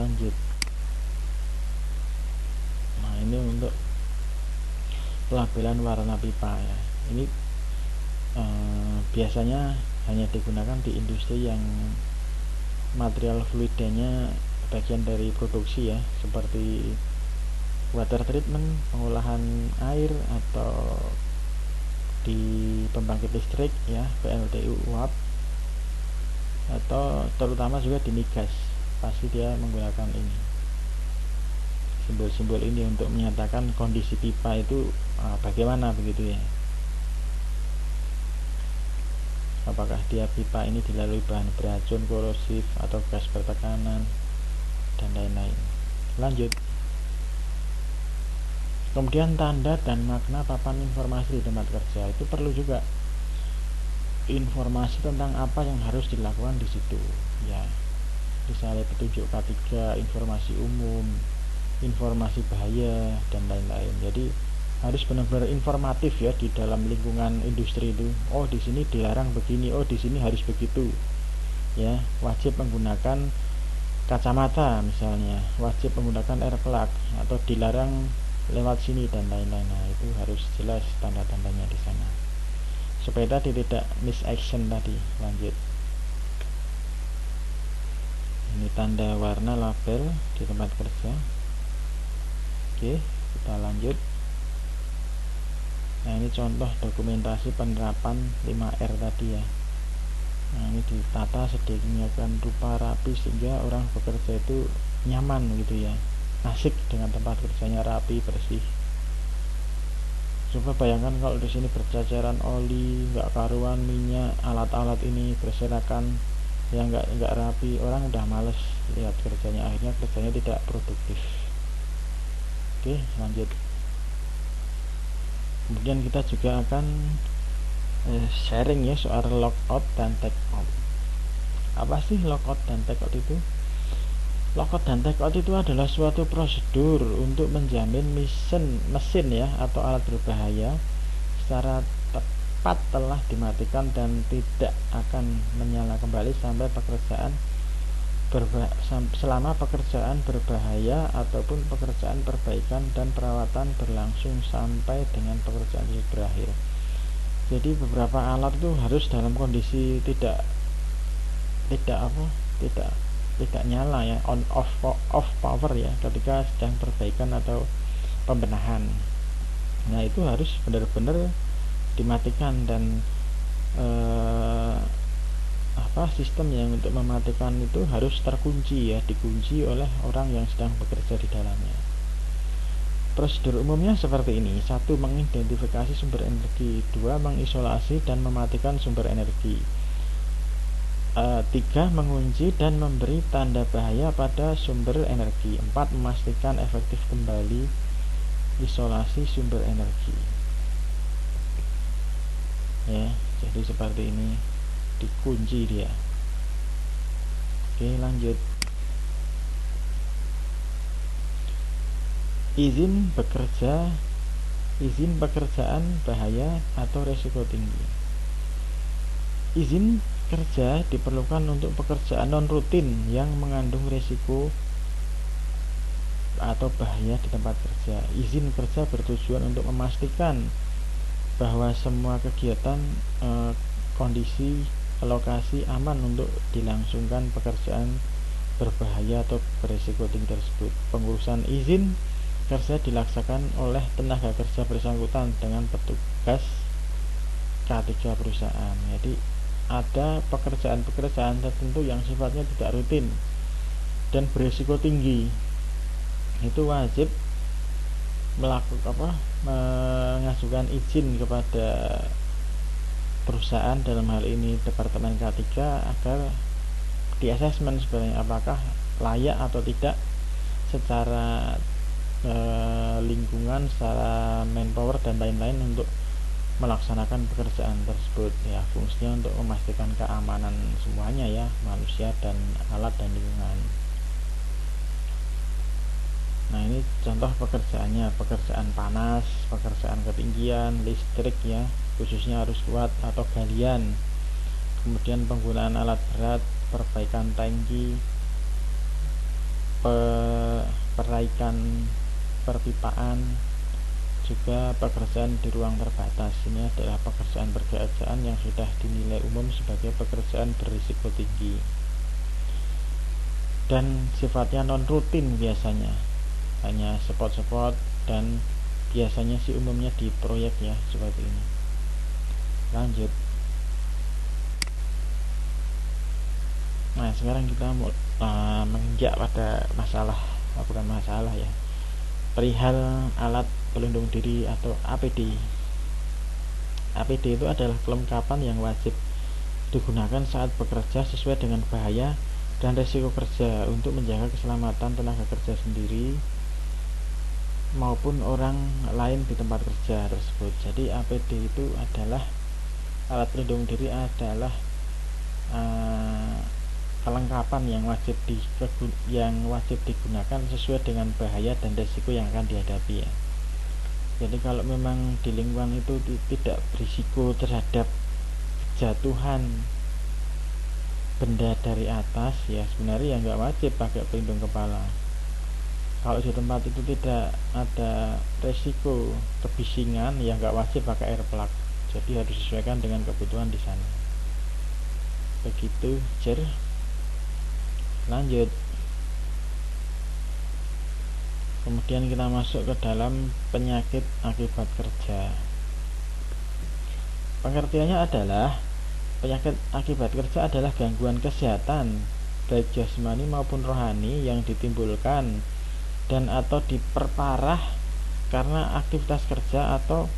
Lanjut. Nah, ini untuk pelabelan warna pipa ya. Ini biasanya hanya digunakan di industri yang material fluidanya bagian dari produksi ya, seperti water treatment, pengolahan air, atau di pembangkit listrik ya, PLTU, uap, atau terutama juga di migas, pasti dia menggunakan ini, simbol-simbol ini untuk menyatakan kondisi pipa itu bagaimana begitu ya. Apakah dia pipa ini dilalui bahan beracun, korosif, atau gas bertekanan, dan lain-lain. Lanjut. Kemudian tanda dan makna papan informasi di tempat kerja itu perlu juga informasi tentang apa yang harus dilakukan di situ ya. Misalnya petunjuk K3, informasi umum, informasi bahaya, dan lain-lain. Jadi harus benar-benar informatif ya di dalam lingkungan industri itu. Oh, di sini dilarang begini, oh di sini harus begitu. Ya, wajib menggunakan kacamata misalnya, wajib menggunakan air plug, atau dilarang lewat sini dan lain-lain. Nah, itu harus jelas tanda-tandanya di sana. Supaya tadi tidak misaction tadi. Lanjut. Ini tanda warna label di tempat kerja. Oke, kita lanjut. Nah, ini contoh dokumentasi penerapan 5R tadi ya. Nah, ini ditata sedemikian rupa rapi sehingga orang bekerja itu nyaman gitu ya, asik dengan tempat kerjanya rapi, bersih. Coba bayangkan kalau di sini berceceran oli, nggak karuan, minyak, alat-alat ini berserakan, ya nggak rapi, orang udah males lihat kerjanya, akhirnya kerjanya tidak produktif. Oke, lanjut. Kemudian kita juga akan sharing ya soal lockout dan takeout. Apa sih lockout dan takeout itu? Lockout dan takeout itu adalah suatu prosedur untuk menjamin mesin ya atau alat berbahaya secara tepat telah dimatikan dan tidak akan menyala kembali sampai selama pekerjaan berbahaya ataupun pekerjaan perbaikan dan perawatan berlangsung sampai dengan pekerjaan itu berakhir. Jadi beberapa alat itu harus dalam kondisi tidak nyala ya, on off power ya, ketika sedang perbaikan atau pembenahan. Nah, itu harus benar-benar dimatikan, dan sistem yang untuk mematikan itu harus terkunci ya, dikunci oleh orang yang sedang bekerja di dalamnya. Prosedur umumnya seperti ini: 1. Mengidentifikasi sumber energi. 2. Mengisolasi dan mematikan sumber energi. 3. Mengunci dan memberi tanda bahaya pada sumber energi. 4. Memastikan efektif kembali isolasi sumber energi. Ya, jadi seperti ini, dikunci dia. Oke, lanjut. Izin bekerja, izin pekerjaan bahaya atau risiko tinggi. Izin kerja diperlukan untuk pekerjaan non rutin yang mengandung risiko atau bahaya di tempat kerja. Izin kerja bertujuan untuk memastikan bahwa semua kegiatan, kondisi, lokasi aman untuk dilangsungkan pekerjaan berbahaya atau berisiko tinggi tersebut. Pengurusan izin kerja dilaksanakan oleh tenaga kerja bersangkutan dengan petugas K3 perusahaan. Jadi ada pekerjaan-pekerjaan tertentu yang sifatnya tidak rutin dan berisiko tinggi, itu wajib mengajukan izin kepada perusahaan, dalam hal ini Departemen K3, agar di asesmen sebenarnya apakah layak atau tidak secara lingkungan, secara manpower dan lain-lain untuk melaksanakan pekerjaan tersebut. Ya, fungsinya untuk memastikan keamanan semuanya, ya, manusia dan alat dan lingkungan. Nah, ini contoh pekerjaannya: pekerjaan panas, pekerjaan ketinggian, listrik, ya, khususnya arus kuat atau galian, kemudian penggunaan alat berat, perbaikan tangki, perbaikan perpipaan, juga pekerjaan di ruang terbatas. Ini adalah pekerjaan yang sudah dinilai umum sebagai pekerjaan berisiko tinggi dan sifatnya non rutin, biasanya hanya spot-spot, dan biasanya sih umumnya di proyek, ya, seperti ini. Lanjut. Nah, sekarang kita mau menginjak pada masalah, bukan masalah, ya, perihal alat pelindung diri atau APD. APD itu adalah kelengkapan yang wajib digunakan saat bekerja sesuai dengan bahaya dan risiko kerja untuk menjaga keselamatan tenaga kerja sendiri maupun orang lain di tempat kerja tersebut. Jadi APD itu adalah alat pelindung diri, adalah kelengkapan yang wajib digunakan sesuai dengan bahaya dan risiko yang akan dihadapi, ya. Jadi kalau memang di lingkungan itu tidak berisiko terhadap jatuhan benda dari atas, ya sebenarnya nggak wajib pakai pelindung kepala. Kalau di tempat itu tidak ada resiko kebisingan, ya nggak wajib pakai air plug. Jadi harus disesuaikan dengan kebutuhan di sana. Begitu, Jer. Lanjut. Kemudian kita masuk ke dalam penyakit akibat kerja. Pengertiannya adalah penyakit akibat kerja adalah gangguan kesehatan baik jasmani maupun rohani yang ditimbulkan dan atau diperparah karena aktivitas kerja atau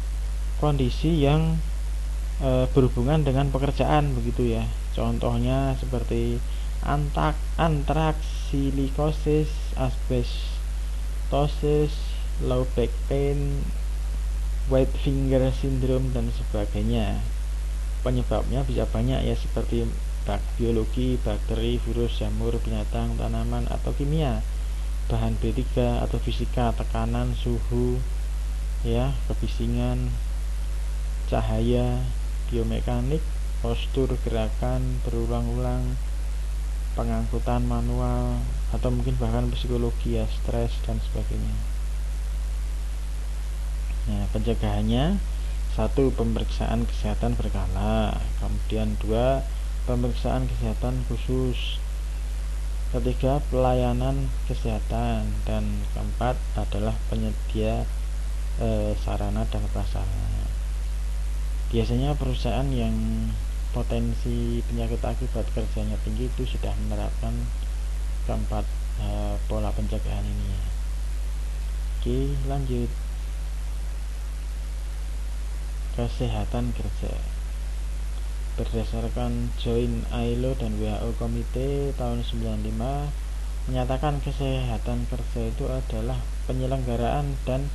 kondisi yang berhubungan dengan pekerjaan, begitu, ya. Contohnya seperti antraks, silikosis, asbestosis, low back pain, white finger syndrome, dan sebagainya. Penyebabnya bisa banyak, ya, seperti biologi, bakteri, virus, jamur, binatang, tanaman, atau kimia, bahan B3 atau fisika, tekanan, suhu, ya, kebisingan, cahaya, biomekanik, postur, gerakan berulang-ulang, pengangkutan manual, atau mungkin bahkan psikologi, ya, stres dan sebagainya. Nah, pencegahannya: 1. Pemeriksaan kesehatan berkala, kemudian 2. Pemeriksaan kesehatan khusus, 3. Pelayanan kesehatan, dan 4. adalah penyedia sarana dan prasarana. Biasanya perusahaan yang potensi penyakit akibat kerjanya tinggi itu sudah menerapkan keempat pola pencegahan ini, ya. Oke, lanjut. Kesehatan kerja. Berdasarkan Joint ILO dan WHO Komite tahun 95 menyatakan kesehatan kerja itu adalah penyelenggaraan dan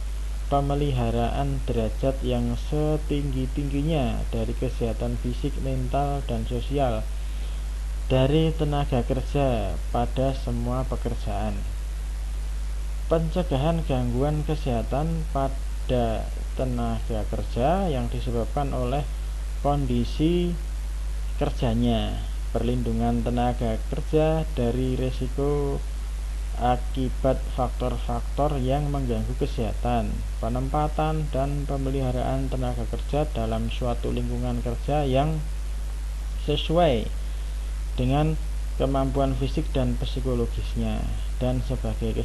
pemeliharaan derajat yang setinggi-tingginya dari kesehatan fisik, mental, dan sosial dari tenaga kerja pada semua pekerjaan. Pencegahan gangguan kesehatan pada tenaga kerja yang disebabkan oleh kondisi kerjanya, perlindungan tenaga kerja dari risiko akibat faktor-faktor yang mengganggu kesehatan, penempatan dan pemeliharaan tenaga kerja dalam suatu lingkungan kerja yang sesuai dengan kemampuan fisik dan psikologisnya, dan sebagai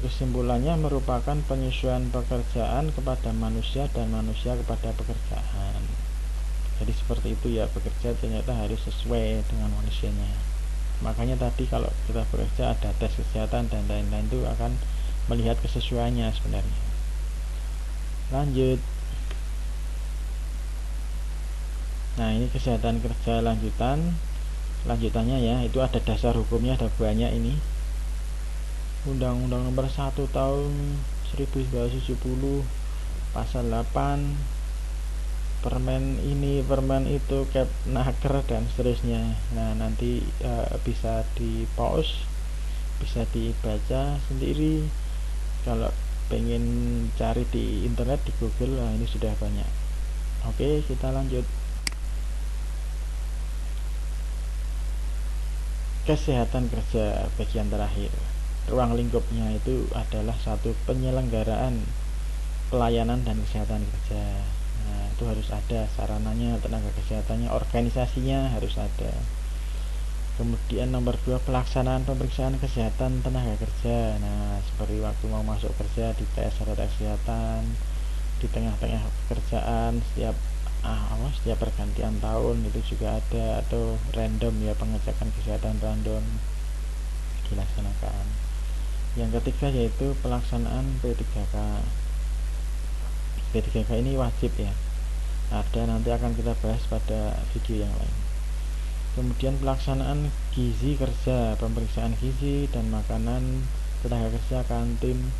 kesimpulannya merupakan penyesuaian pekerjaan kepada manusia dan manusia kepada pekerjaan. Jadi seperti itu ya, bekerja ternyata harus sesuai dengan manusianya. Makanya tadi kalau kita bekerja ada tes kesehatan dan lain-lain, itu akan melihat kesesuaiannya sebenarnya. Lanjut. Nah, ini kesehatan kerja lanjutannya ya, itu ada dasar hukumnya, ada banyak ini. Undang-Undang Nomor 1 Tahun 1970, Pasal 8, permen ini, permen itu, Kepnaker dan seterusnya. Nah, nanti bisa di pause, bisa dibaca sendiri. Kalau pengen cari di internet, di Google, nah ini sudah banyak. Oke, kita lanjut. Kesehatan kerja bagian terakhir. Ruang lingkupnya itu adalah satu penyelenggaraan pelayanan dan kesehatan kerja. Nah, itu harus ada sarananya, tenaga kesehatannya, organisasinya harus ada. Kemudian nomor 2, pelaksanaan pemeriksaan kesehatan tenaga kerja. Nah, seperti waktu mau masuk kerja di tes kesehatan, di tengah-tengah pekerjaan, setiap pergantian tahun itu juga ada, atau random ya, pengecekan kesehatan random dilaksanakan. Yang ketiga yaitu pelaksanaan P3K. P3K ini wajib ya, ada, nanti akan kita bahas pada video yang lain. Kemudian pelaksanaan gizi kerja, pemeriksaan gizi dan makanan tenaga kerja, kantin,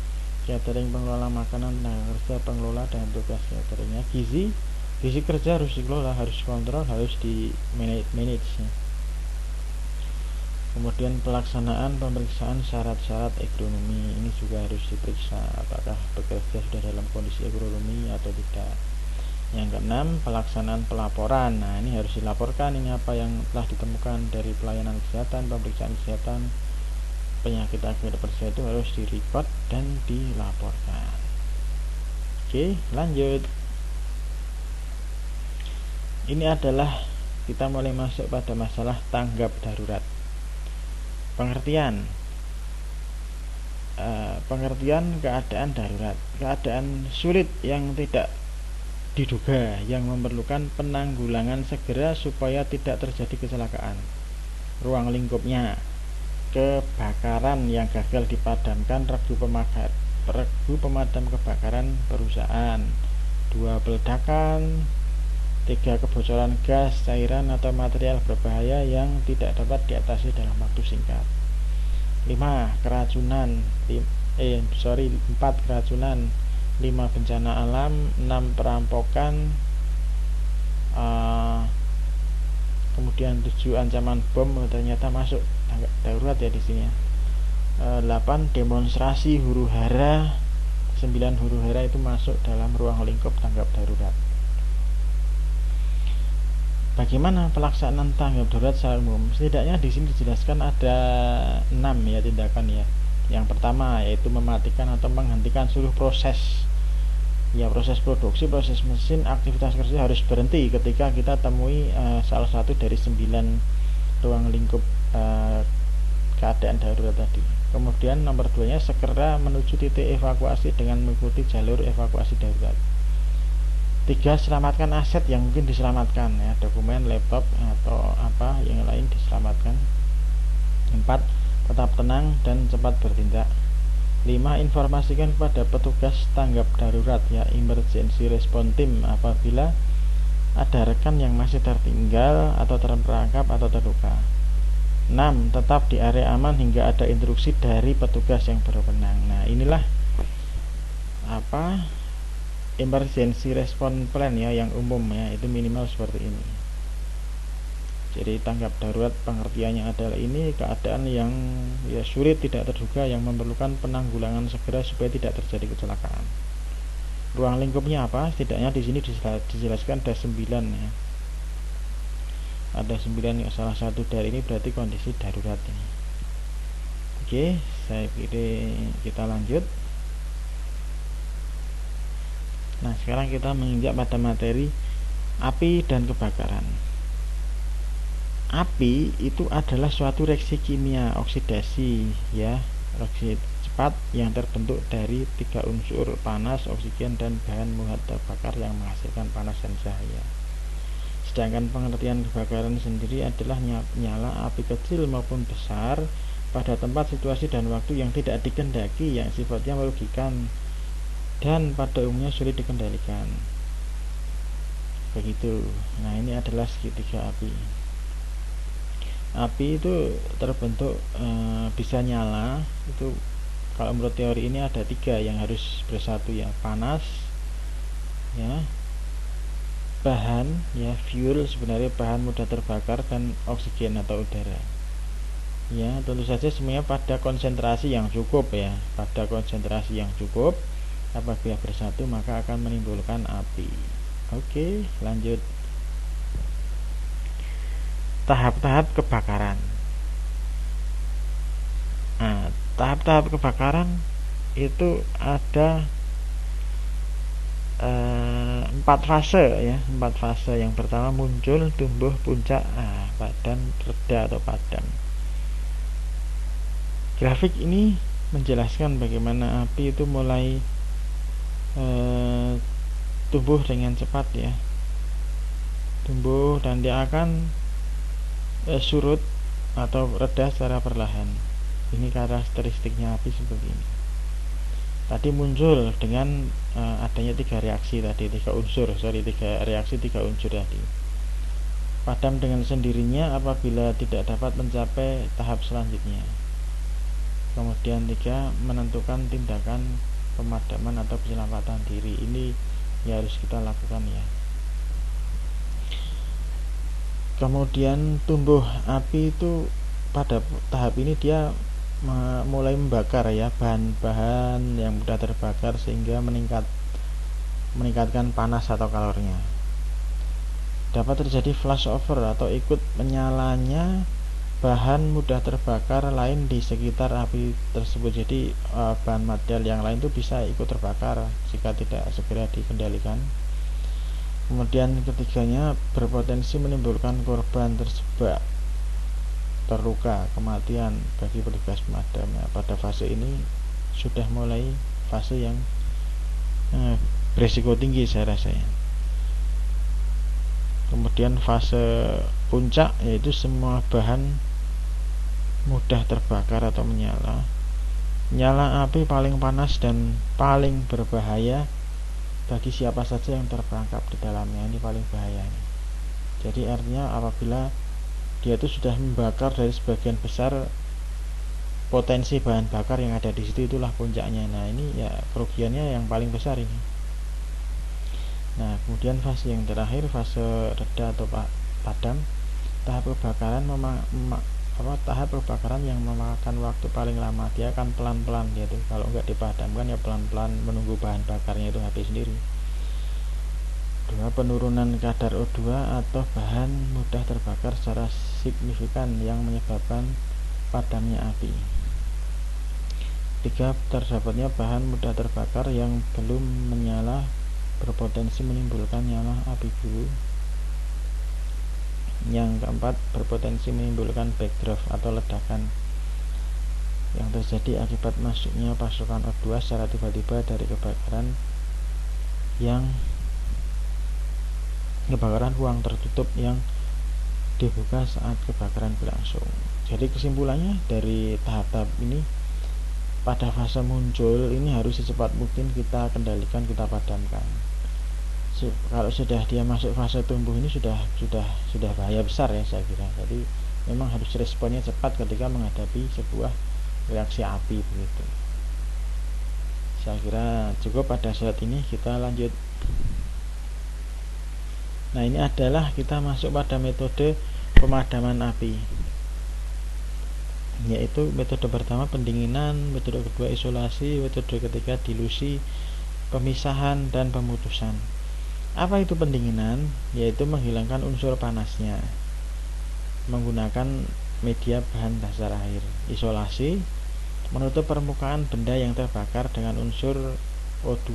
catering, pengelola makanan tenaga kerja, pengelola dan tugas cateringnya. Gizi kerja harus dikelola, harus kontrol, harus di manage ya. Kemudian pelaksanaan pemeriksaan syarat-syarat ekonomi, ini juga harus diperiksa apakah bekerja sudah dalam kondisi ekonomi atau tidak. Yang keenam, pelaksanaan pelaporan. Nah, ini harus dilaporkan, ini apa yang telah ditemukan dari pelayanan kesehatan, pemeriksaan kesehatan, penyakit akibat kerja, itu harus di-record dan dilaporkan. Oke, lanjut. Ini adalah kita mulai masuk pada masalah tanggap darurat. Pengertian keadaan darurat, keadaan sulit yang tidak diduga yang memerlukan penanggulangan segera supaya tidak terjadi kecelakaan. Ruang lingkupnya, kebakaran yang gagal dipadamkan, regu pemadam kebakaran perusahaan, 2 peledakan, 3 kebocoran gas, cairan atau material berbahaya yang tidak dapat diatasi dalam waktu singkat. 4 keracunan, 5 bencana alam, 6 perampokan, kemudian 7 ancaman bom, ternyata masuk tanggap darurat ya di sini ya. 8 demonstrasi huru-hara, 9 huru-hara itu masuk dalam ruang lingkup tanggap darurat. Bagaimana pelaksanaan tanggap darurat secara umum? Setidaknya di sini dijelaskan ada 6 ya tindakan ya. Yang pertama yaitu mematikan atau menghentikan seluruh proses. Ya, proses produksi, proses mesin, aktivitas kerja harus berhenti ketika kita temui salah satu dari 9 ruang lingkup keadaan darurat tadi. Kemudian nomor 2-nya segera menuju titik evakuasi dengan mengikuti jalur evakuasi darurat. 3 selamatkan aset yang mungkin diselamatkan ya, dokumen, laptop atau apa yang lain diselamatkan. 4 tetap tenang dan cepat bertindak. 5. Informasikan kepada petugas tanggap darurat ya, emergency response team, apabila ada rekan yang masih tertinggal atau terperangkap atau terluka. 6. Tetap di area aman hingga ada instruksi dari petugas yang berwenang. Nah, inilah emergency response plan ya, yang umum ya, itu minimal seperti ini. Jadi tanggap darurat pengertiannya adalah ini keadaan yang ya sulit, tidak terduga, yang memerlukan penanggulangan segera supaya tidak terjadi kecelakaan. Ruang lingkupnya apa? Setidaknya di sini dijelaskan ada 9 ya. Ada 9 ya, salah satu dari ini berarti kondisi darurat ini. Oke, saya pilih kita lanjut. Nah, sekarang kita menginjak pada materi api dan kebakaran. Api itu adalah suatu reaksi kimia oksidasi ya, reaksi cepat yang terbentuk dari 3 unsur, panas, oksigen, dan bahan mudah terbakar yang menghasilkan panas dan cahaya. Sedangkan pengertian kebakaran sendiri adalah nyala api kecil maupun besar pada tempat, situasi, dan waktu yang tidak dikehendaki, yang sifatnya merugikan dan pada umumnya sulit dikendalikan. Begitu. Nah, ini adalah segitiga api. Api itu terbentuk bisa nyala itu kalau menurut teori ini ada 3 yang harus bersatu ya, panas ya, bahan ya, fuel sebenarnya bahan mudah terbakar, dan oksigen atau udara ya. Tentu saja semuanya pada konsentrasi yang cukup ya, pada konsentrasi yang cukup. Apabila bersatu maka akan menimbulkan api. Oke, lanjut. Tahap-tahap kebakaran. Nah, tahap-tahap kebakaran itu ada 4 fase ya, 4 fase. Yang pertama muncul, tumbuh, puncak, padam, reda atau padam. Grafik ini menjelaskan bagaimana api itu mulai tumbuh dengan cepat ya, tumbuh, dan dia akan surut atau reda secara perlahan. Ini karakteristiknya api seperti ini. Tadi muncul dengan adanya 3 reaksi tadi, 3 reaksi 3 unsur tadi. Padam dengan sendirinya apabila tidak dapat mencapai tahap selanjutnya. Kemudian 3, menentukan tindakan pemadaman atau penyelamatan diri. Ini ya harus kita lakukan ya. Kemudian tumbuh api itu pada tahap ini dia mulai membakar ya, bahan-bahan yang mudah terbakar sehingga meningkatkan panas atau kalorinya. Dapat terjadi flashover atau ikut menyalanya bahan mudah terbakar lain di sekitar api tersebut. Jadi bahan material yang lain itu bisa ikut terbakar jika tidak segera dikendalikan. Kemudian ketiganya berpotensi menimbulkan korban terjebak, terluka, kematian bagi petugas pemadam. Pada fase ini sudah mulai fase yang berisiko tinggi saya rasa ya. Kemudian fase puncak yaitu semua bahan mudah terbakar atau menyala. Nyala api paling panas dan paling berbahaya bagi siapa saja yang terperangkap di dalamnya. Ini paling bahaya nih. Jadi artinya apabila dia itu sudah membakar dari sebagian besar potensi bahan bakar yang ada di situ, itulah puncaknya. Nah, ini ya kerugiannya yang paling besar ini. Nah, kemudian fase yang terakhir, fase reda atau padam. Tahap kebakaran yang memakan waktu paling lama. Dia akan pelan-pelan dia tuh. Kalau nggak dipadamkan ya pelan-pelan menunggu bahan bakarnya itu habis sendiri. 2. Penurunan kadar O2 atau bahan mudah terbakar secara signifikan yang menyebabkan padamnya api. 3. Terdapatnya bahan mudah terbakar yang belum menyala berpotensi menimbulkan nyala api dulu. Yang keempat, berpotensi menimbulkan backdraft atau ledakan yang terjadi akibat masuknya pasokan O2 secara tiba-tiba dari kebakaran ruang tertutup yang dibuka saat kebakaran berlangsung. Jadi kesimpulannya dari tahap-tahap ini, pada fase muncul ini harus secepat mungkin kita kendalikan, kita padamkan. Kalau sudah dia masuk fase tumbuh ini sudah bahaya besar ya saya kira. Jadi memang harus responnya cepat ketika menghadapi sebuah reaksi api begitu. Saya kira cukup pada saat ini, kita lanjut. Nah, ini adalah kita masuk pada metode pemadaman api, yaitu metode pertama pendinginan, metode kedua isolasi, metode ketiga dilusi, pemisahan, dan pemutusan. Apa itu pendinginan? Yaitu menghilangkan unsur panasnya menggunakan media bahan dasar air. Isolasi, menutup permukaan benda yang terbakar dengan unsur O2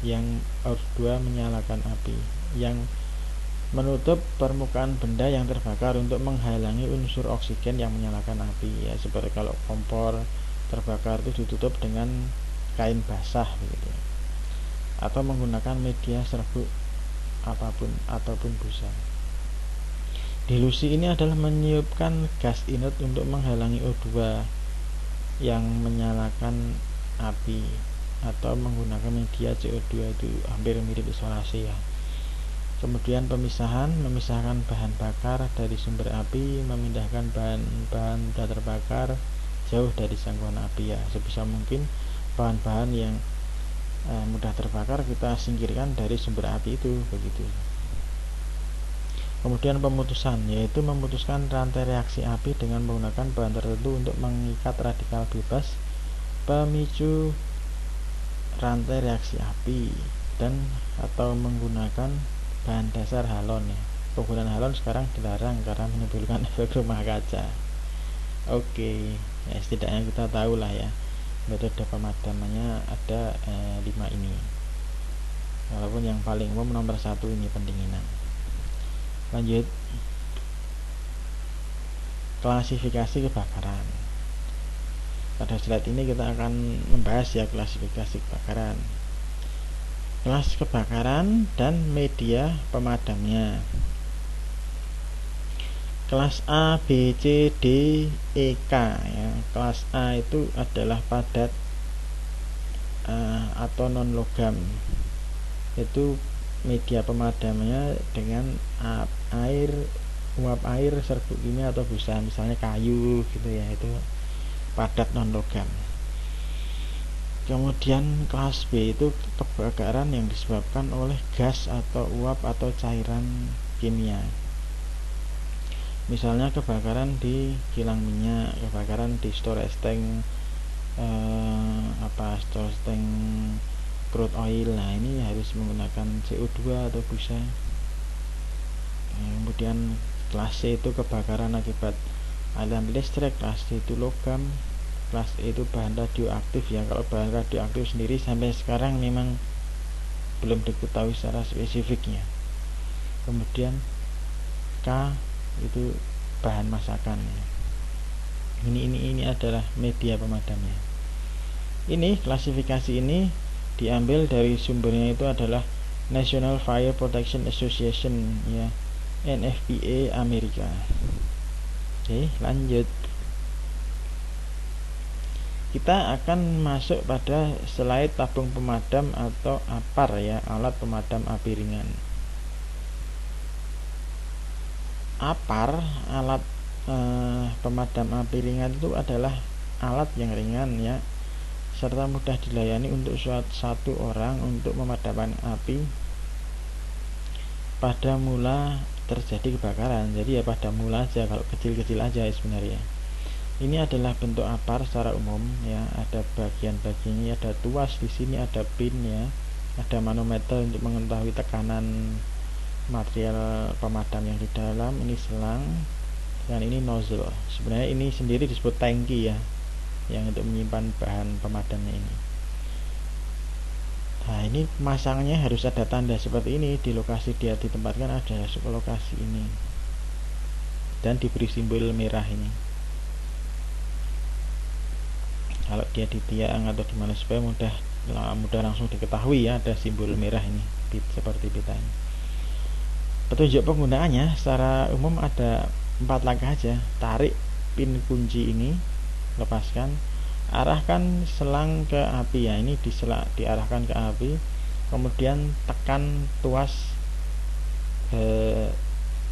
yang O2 menyalakan api. Yang menutup permukaan benda yang terbakar untuk menghalangi unsur oksigen yang menyalakan api, ya seperti kalau kompor terbakar itu ditutup dengan kain basah begitu, atau menggunakan media serbuk apapun ataupun busa. Dilusi ini adalah meniupkan gas inert untuk menghalangi O2 yang menyalakan api, atau menggunakan media CO2, itu hampir mirip isolasi ya. Kemudian pemisahan, memisahkan bahan bakar dari sumber api, memindahkan bahan-bahan sudah terbakar jauh dari jangkauan api ya, sebisa mungkin bahan-bahan yang mudah terbakar kita singkirkan dari sumber api itu begitu. Kemudian pemutusan, yaitu memutuskan rantai reaksi api dengan menggunakan bahan tertentu untuk mengikat radikal bebas pemicu rantai reaksi api, dan atau menggunakan bahan dasar halon ya. Penggunaan halon sekarang dilarang karena menimbulkan efek rumah kaca. Oke, ya setidaknya kita tahu lah ya, metode pemadamannya ada 5 ini. Walaupun yang paling umum nomor 1 ini pendinginan. Lanjut, klasifikasi kebakaran. Pada slide ini kita akan membahas ya klasifikasi kebakaran, kelas kebakaran, dan media pemadamnya. Kelas A, B, C, D, E, K ya. Kelas A itu adalah padat atau non logam. Itu media pemadamnya dengan air, uap air, serbuk kimia atau busa, misalnya kayu gitu ya, itu padat non logam. Kemudian kelas B itu kebakaran yang disebabkan oleh gas atau uap atau cairan kimia. Misalnya kebakaran di kilang minyak, kebakaran di storage tank storage tank crude oil. Nah, ini harus menggunakan CO2 atau busa. Kemudian kelas C itu kebakaran akibat aliran listrik, kelas C itu logam, kelas E itu bahan radioaktif ya. Kalau bahan radioaktif sendiri sampai sekarang memang belum diketahui secara spesifiknya. Kemudian K itu bahan masakan ya. Ini adalah media pemadamnya. Ini klasifikasi ini diambil dari sumbernya, itu adalah National Fire Protection Association ya, NFPA Amerika. Oke, lanjut. Kita akan masuk pada slide tabung pemadam atau APAR ya, alat pemadam api ringan. APAR, alat pemadam api ringan, itu adalah alat yang ringan ya, serta mudah dilayani untuk satu orang untuk memadamkan api pada mula terjadi kebakaran. Jadi ya pada mula aja, kalau kecil-kecil aja sebenarnya. Ini adalah bentuk APAR secara umum ya, ada bagian-bagiannya, ada tuas di sini, ada pin ya, ada manometer untuk mengetahui tekanan material pemadam yang di dalam, ini selang, dan ini nozzle. Sebenarnya ini sendiri disebut tangki ya, yang untuk menyimpan bahan pemadamnya ini. Nah, ini masangnya harus ada tanda seperti ini. Di lokasi dia ditempatkan ada lokasi ini, dan diberi simbol merah ini. Kalau dia di tiang atau di mana supaya mudah langsung diketahui ya, ada simbol merah ini seperti pita ini. Petunjuk penggunaannya secara umum ada 4 langkah aja. Tarik pin kunci ini, lepaskan, arahkan selang ke api ya, ini diarahkan ke api, kemudian tekan tuas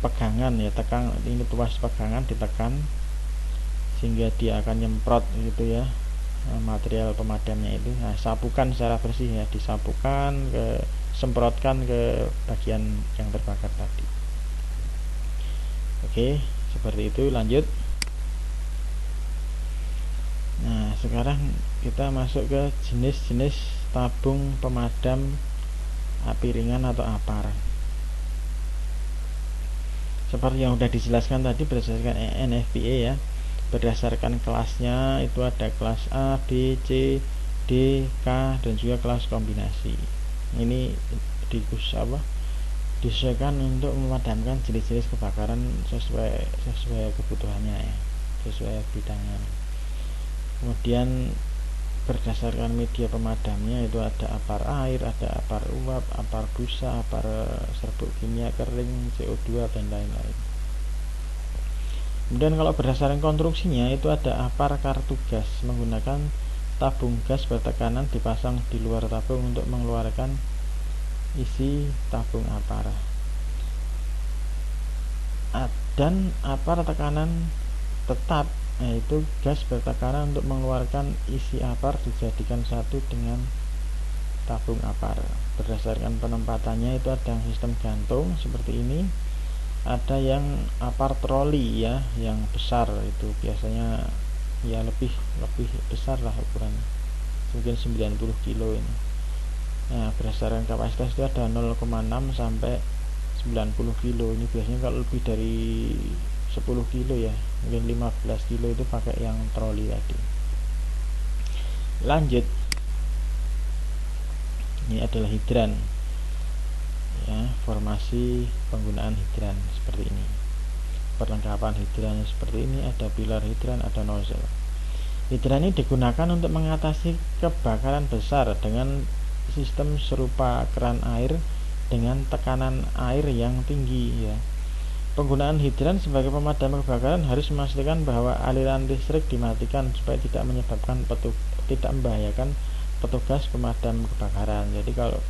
pegangan ya, tekan ini tuas pegangan ditekan sehingga dia akan nyemprot gitu ya material pemadamnya itu. Nah, sapukan secara bersih ya, disapukan semprotkan ke bagian yang terbakar tadi. Oke, seperti itu. Lanjut. Nah, sekarang kita masuk ke jenis-jenis tabung pemadam api ringan atau APAR. Seperti yang sudah dijelaskan tadi berdasarkan NFPA ya, berdasarkan kelasnya itu ada kelas A, B, C, D, K, dan juga kelas kombinasi. Ini disesuaikan untuk memadamkan jenis-jenis kebakaran sesuai kebutuhannya ya, sesuai bidangnya. Kemudian berdasarkan media pemadamnya itu ada APAR air, ada APAR uap, APAR busa, APAR serbuk kimia kering, CO2 dan lain-lain. Kemudian kalau berdasarkan konstruksinya itu ada APAR kartu gas, menggunakan tabung gas bertekanan dipasang di luar tabung untuk mengeluarkan isi tabung APAR. Dan APAR tekanan tetap, yaitu gas bertekanan untuk mengeluarkan isi APAR dijadikan satu dengan tabung APAR. Berdasarkan penempatannya itu ada yang sistem gantung seperti ini, ada yang APAR troli ya, yang besar itu biasanya ya lebih besar lah ukurannya, mungkin 90 kilo ini. Nah, berdasarkan kapasitas itu ada 0,6 sampai 90 kilo. Ini biasanya kalau lebih dari 10 kilo ya, mungkin 15 kilo itu pakai yang troli tadi. Lanjut, ini adalah hidran ya, formasi penggunaan hidran seperti ini. Perlengkapan hidran seperti ini, ada pilar hidran, ada nozzle. Hidran ini digunakan untuk mengatasi kebakaran besar dengan sistem serupa keran air dengan tekanan air yang tinggi ya. Penggunaan hidran sebagai pemadam kebakaran harus memastikan bahwa aliran listrik dimatikan supaya tidak membahayakan petugas pemadam kebakaran. Jadi kalau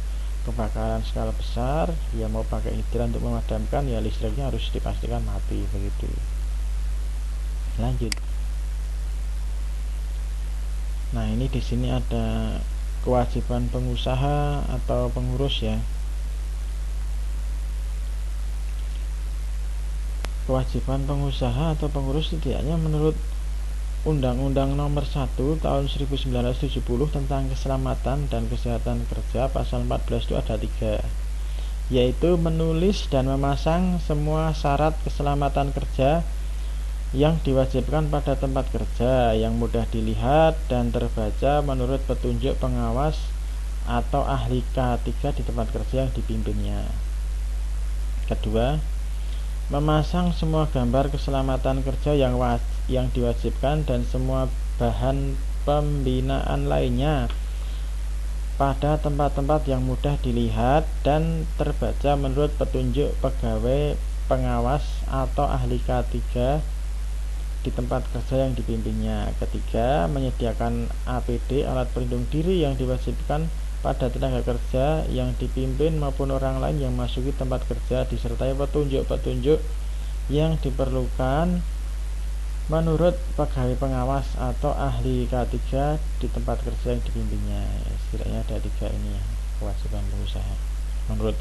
kebakaran skala besar ya mau pakai hidran untuk memadamkan ya listriknya harus dipastikan mati begitu. Lanjut. Nah, ini di sini ada kewajiban pengusaha atau pengurus ya. Kewajiban pengusaha atau pengurus setidaknya menurut Undang-Undang Nomor 1 Tahun 1970 tentang Keselamatan dan Kesehatan Kerja pasal 14 itu ada 3, yaitu menulis dan memasang semua syarat keselamatan kerja yang diwajibkan pada tempat kerja yang mudah dilihat dan terbaca menurut petunjuk pengawas atau ahli K3 di tempat kerja yang dipimpinnya. Kedua, memasang semua gambar keselamatan kerja yang diwajibkan dan semua bahan pembinaan lainnya pada tempat-tempat yang mudah dilihat dan terbaca menurut petunjuk pegawai pengawas atau ahli K3 di tempat kerja yang dipimpinnya. Ketiga, menyediakan APD alat pelindung diri yang diwajibkan pada tenaga kerja yang dipimpin maupun orang lain yang masuki tempat kerja, disertai petunjuk-petunjuk yang diperlukan menurut pegawai pengawas atau ahli K3 di tempat kerja yang dipimpinnya. Setidaknya ada 3 ini ya, kewajiban pengusaha. Menurut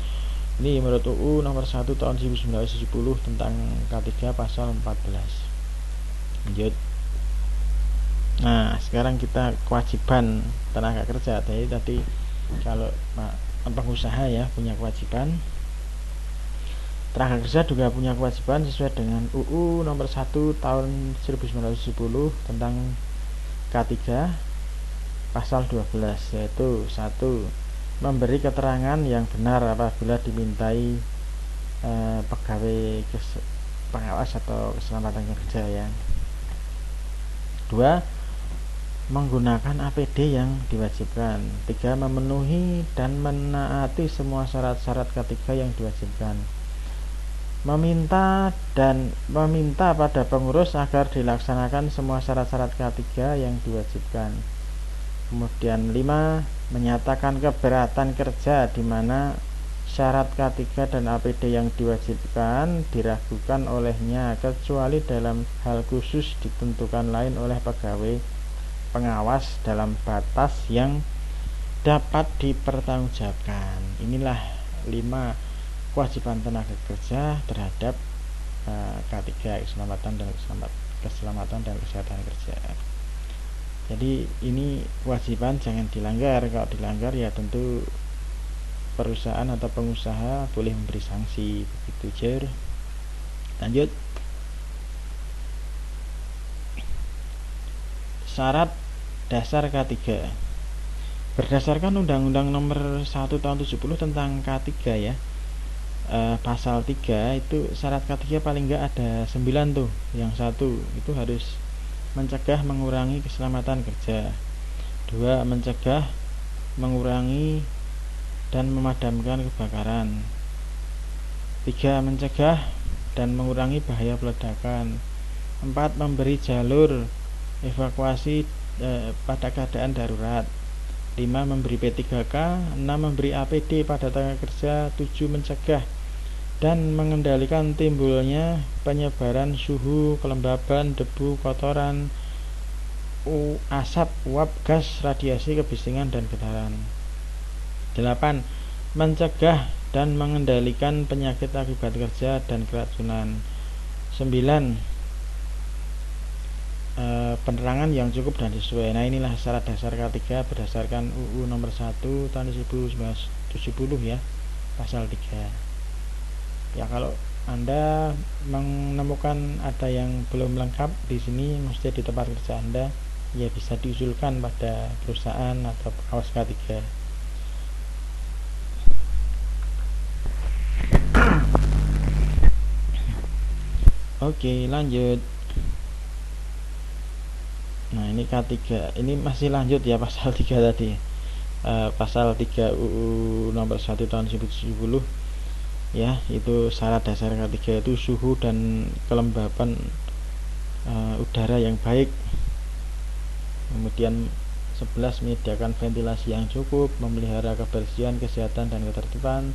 UU Nomor 1 Tahun 1970 tentang K3 pasal 14. Lanjut. Nah, sekarang kita kewajiban tenaga kerja. Tadi kalau pengusaha ya punya kewajiban, tenaga kerja juga punya kewajiban sesuai dengan UU Nomor 1 Tahun 1970 tentang K3 pasal 12, yaitu 1. Memberi keterangan yang benar apabila dimintai pegawai pengawas atau keselamatan kerja ya. 2. Menggunakan APD yang diwajibkan. 3. Memenuhi dan menaati semua syarat-syarat K3 yang diwajibkan. meminta pada pengurus agar dilaksanakan semua syarat-syarat K3 yang diwajibkan. Kemudian 5, menyatakan keberatan kerja di mana syarat K3 dan APD yang diwajibkan diragukan olehnya kecuali dalam hal khusus ditentukan lain oleh pegawai pengawas dalam batas yang dapat dipertanggungjawabkan. Inilah 5 kewajiban tenaga kerja terhadap K3, keselamatan dan kesehatan kerja. Jadi ini kewajiban jangan dilanggar. Kalau dilanggar ya tentu perusahaan atau pengusaha boleh memberi sanksi. Begitu, Jer. Lanjut. Syarat dasar K3. Berdasarkan Undang-Undang Nomor 1 Tahun 70 tentang K3 ya, pasal 3 itu syarat K3 paling enggak ada 9 tuh. Yang satu itu harus mencegah mengurangi keselamatan kerja. 2, mencegah mengurangi dan memadamkan kebakaran. 3, mencegah dan mengurangi bahaya peledakan. 4, memberi jalur evakuasi pada keadaan darurat. 5, memberi P3K. 6, memberi APD pada tenaga kerja. 7, mencegah dan mengendalikan timbulnya penyebaran suhu, kelembaban, debu, kotoran, asap, uap, gas, radiasi, kebisingan, dan getaran. 8, mencegah dan mengendalikan penyakit akibat kerja dan keracunan. 9, penerangan yang cukup dan sesuai. Nah, inilah syarat dasar K3 berdasarkan UU Nomor 1 Tahun 1970 ya, pasal 3. Ya, kalau Anda menemukan ada yang belum lengkap di sini, mesti di tempat kerja Anda, ya bisa diusulkan pada perusahaan atau pengawas K3. Oke, lanjut. Nah, ini K3. Ini masih lanjut ya pasal 3 tadi. Pasal 3 UU Nomor 1 Tahun 1970 ya, itu syarat dasar K3 itu suhu dan kelembapan udara yang baik. Kemudian 11, menyediakan ventilasi yang cukup, memelihara kebersihan, kesehatan, dan ketertiban,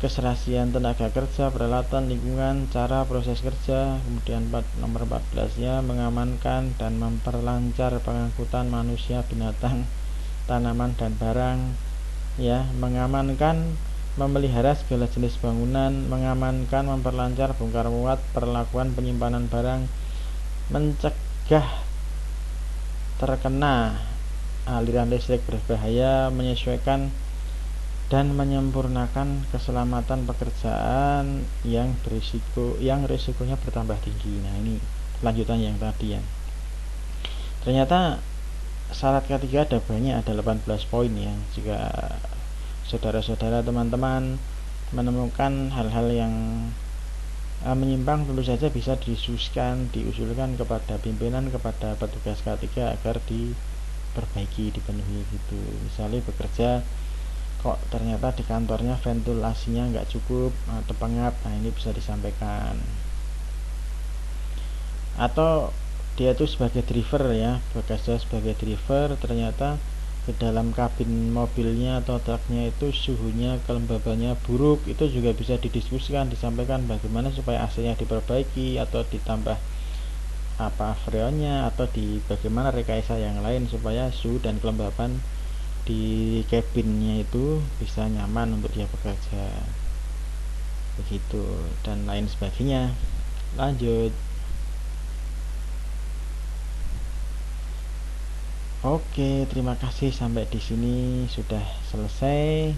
keserasian tenaga kerja, peralatan, lingkungan, cara proses kerja. Kemudian nomor 14 ya, mengamankan dan memperlancar pengangkutan manusia, binatang, tanaman, dan barang ya, mengamankan memelihara segala jenis bangunan, mengamankan, memperlancar bongkar muat, perlakuan penyimpanan barang, mencegah terkena aliran listrik berbahaya, menyesuaikan dan menyempurnakan keselamatan pekerjaan yang risikonya bertambah tinggi. Nah, ini lanjutan yang tadi ya. Ternyata syarat K3 ada banyak, ada 18 poin ya. Jika saudara-saudara, teman-teman menemukan hal-hal yang menyimpang, tentu saja bisa diusulkan kepada pimpinan, kepada petugas K3 agar diperbaiki, dipenuhi gitu. Misalnya bekerja kok ternyata di kantornya ventilasinya nggak cukup atau pengap, nah ini bisa disampaikan. Atau dia itu sebagai driver ya, bekerja sebagai driver, ternyata di dalam kabin mobilnya atau truknya itu suhunya, kelembabannya buruk, itu juga bisa didiskusikan, disampaikan bagaimana supaya AC-nya diperbaiki atau ditambah freonnya, atau bagaimana rekayasa yang lain supaya suhu dan kelembaban di kabinnya itu bisa nyaman untuk dia bekerja, begitu, dan lain sebagainya. Lanjut. Oke, terima kasih, sampai di sini sudah selesai.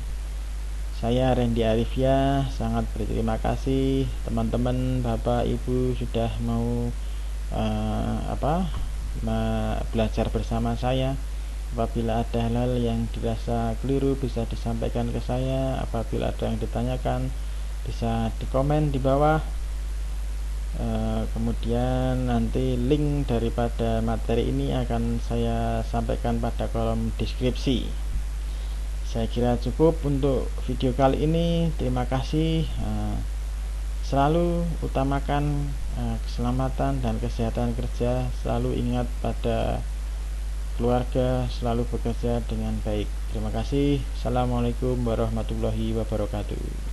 Saya Randy Arifia, sangat berterima kasih teman-teman, Bapak Ibu sudah mau belajar bersama saya. Apabila ada hal yang dirasa keliru bisa disampaikan ke saya. Apabila ada yang ditanyakan bisa dikomen di bawah. Kemudian nanti link daripada materi ini akan saya sampaikan pada kolom deskripsi. Saya kira cukup untuk video kali ini. Terima kasih. Selalu utamakan keselamatan dan kesehatan kerja, selalu ingat pada keluarga, selalu bekerja dengan baik. Terima kasih. Assalamualaikum warahmatullahi wabarakatuh.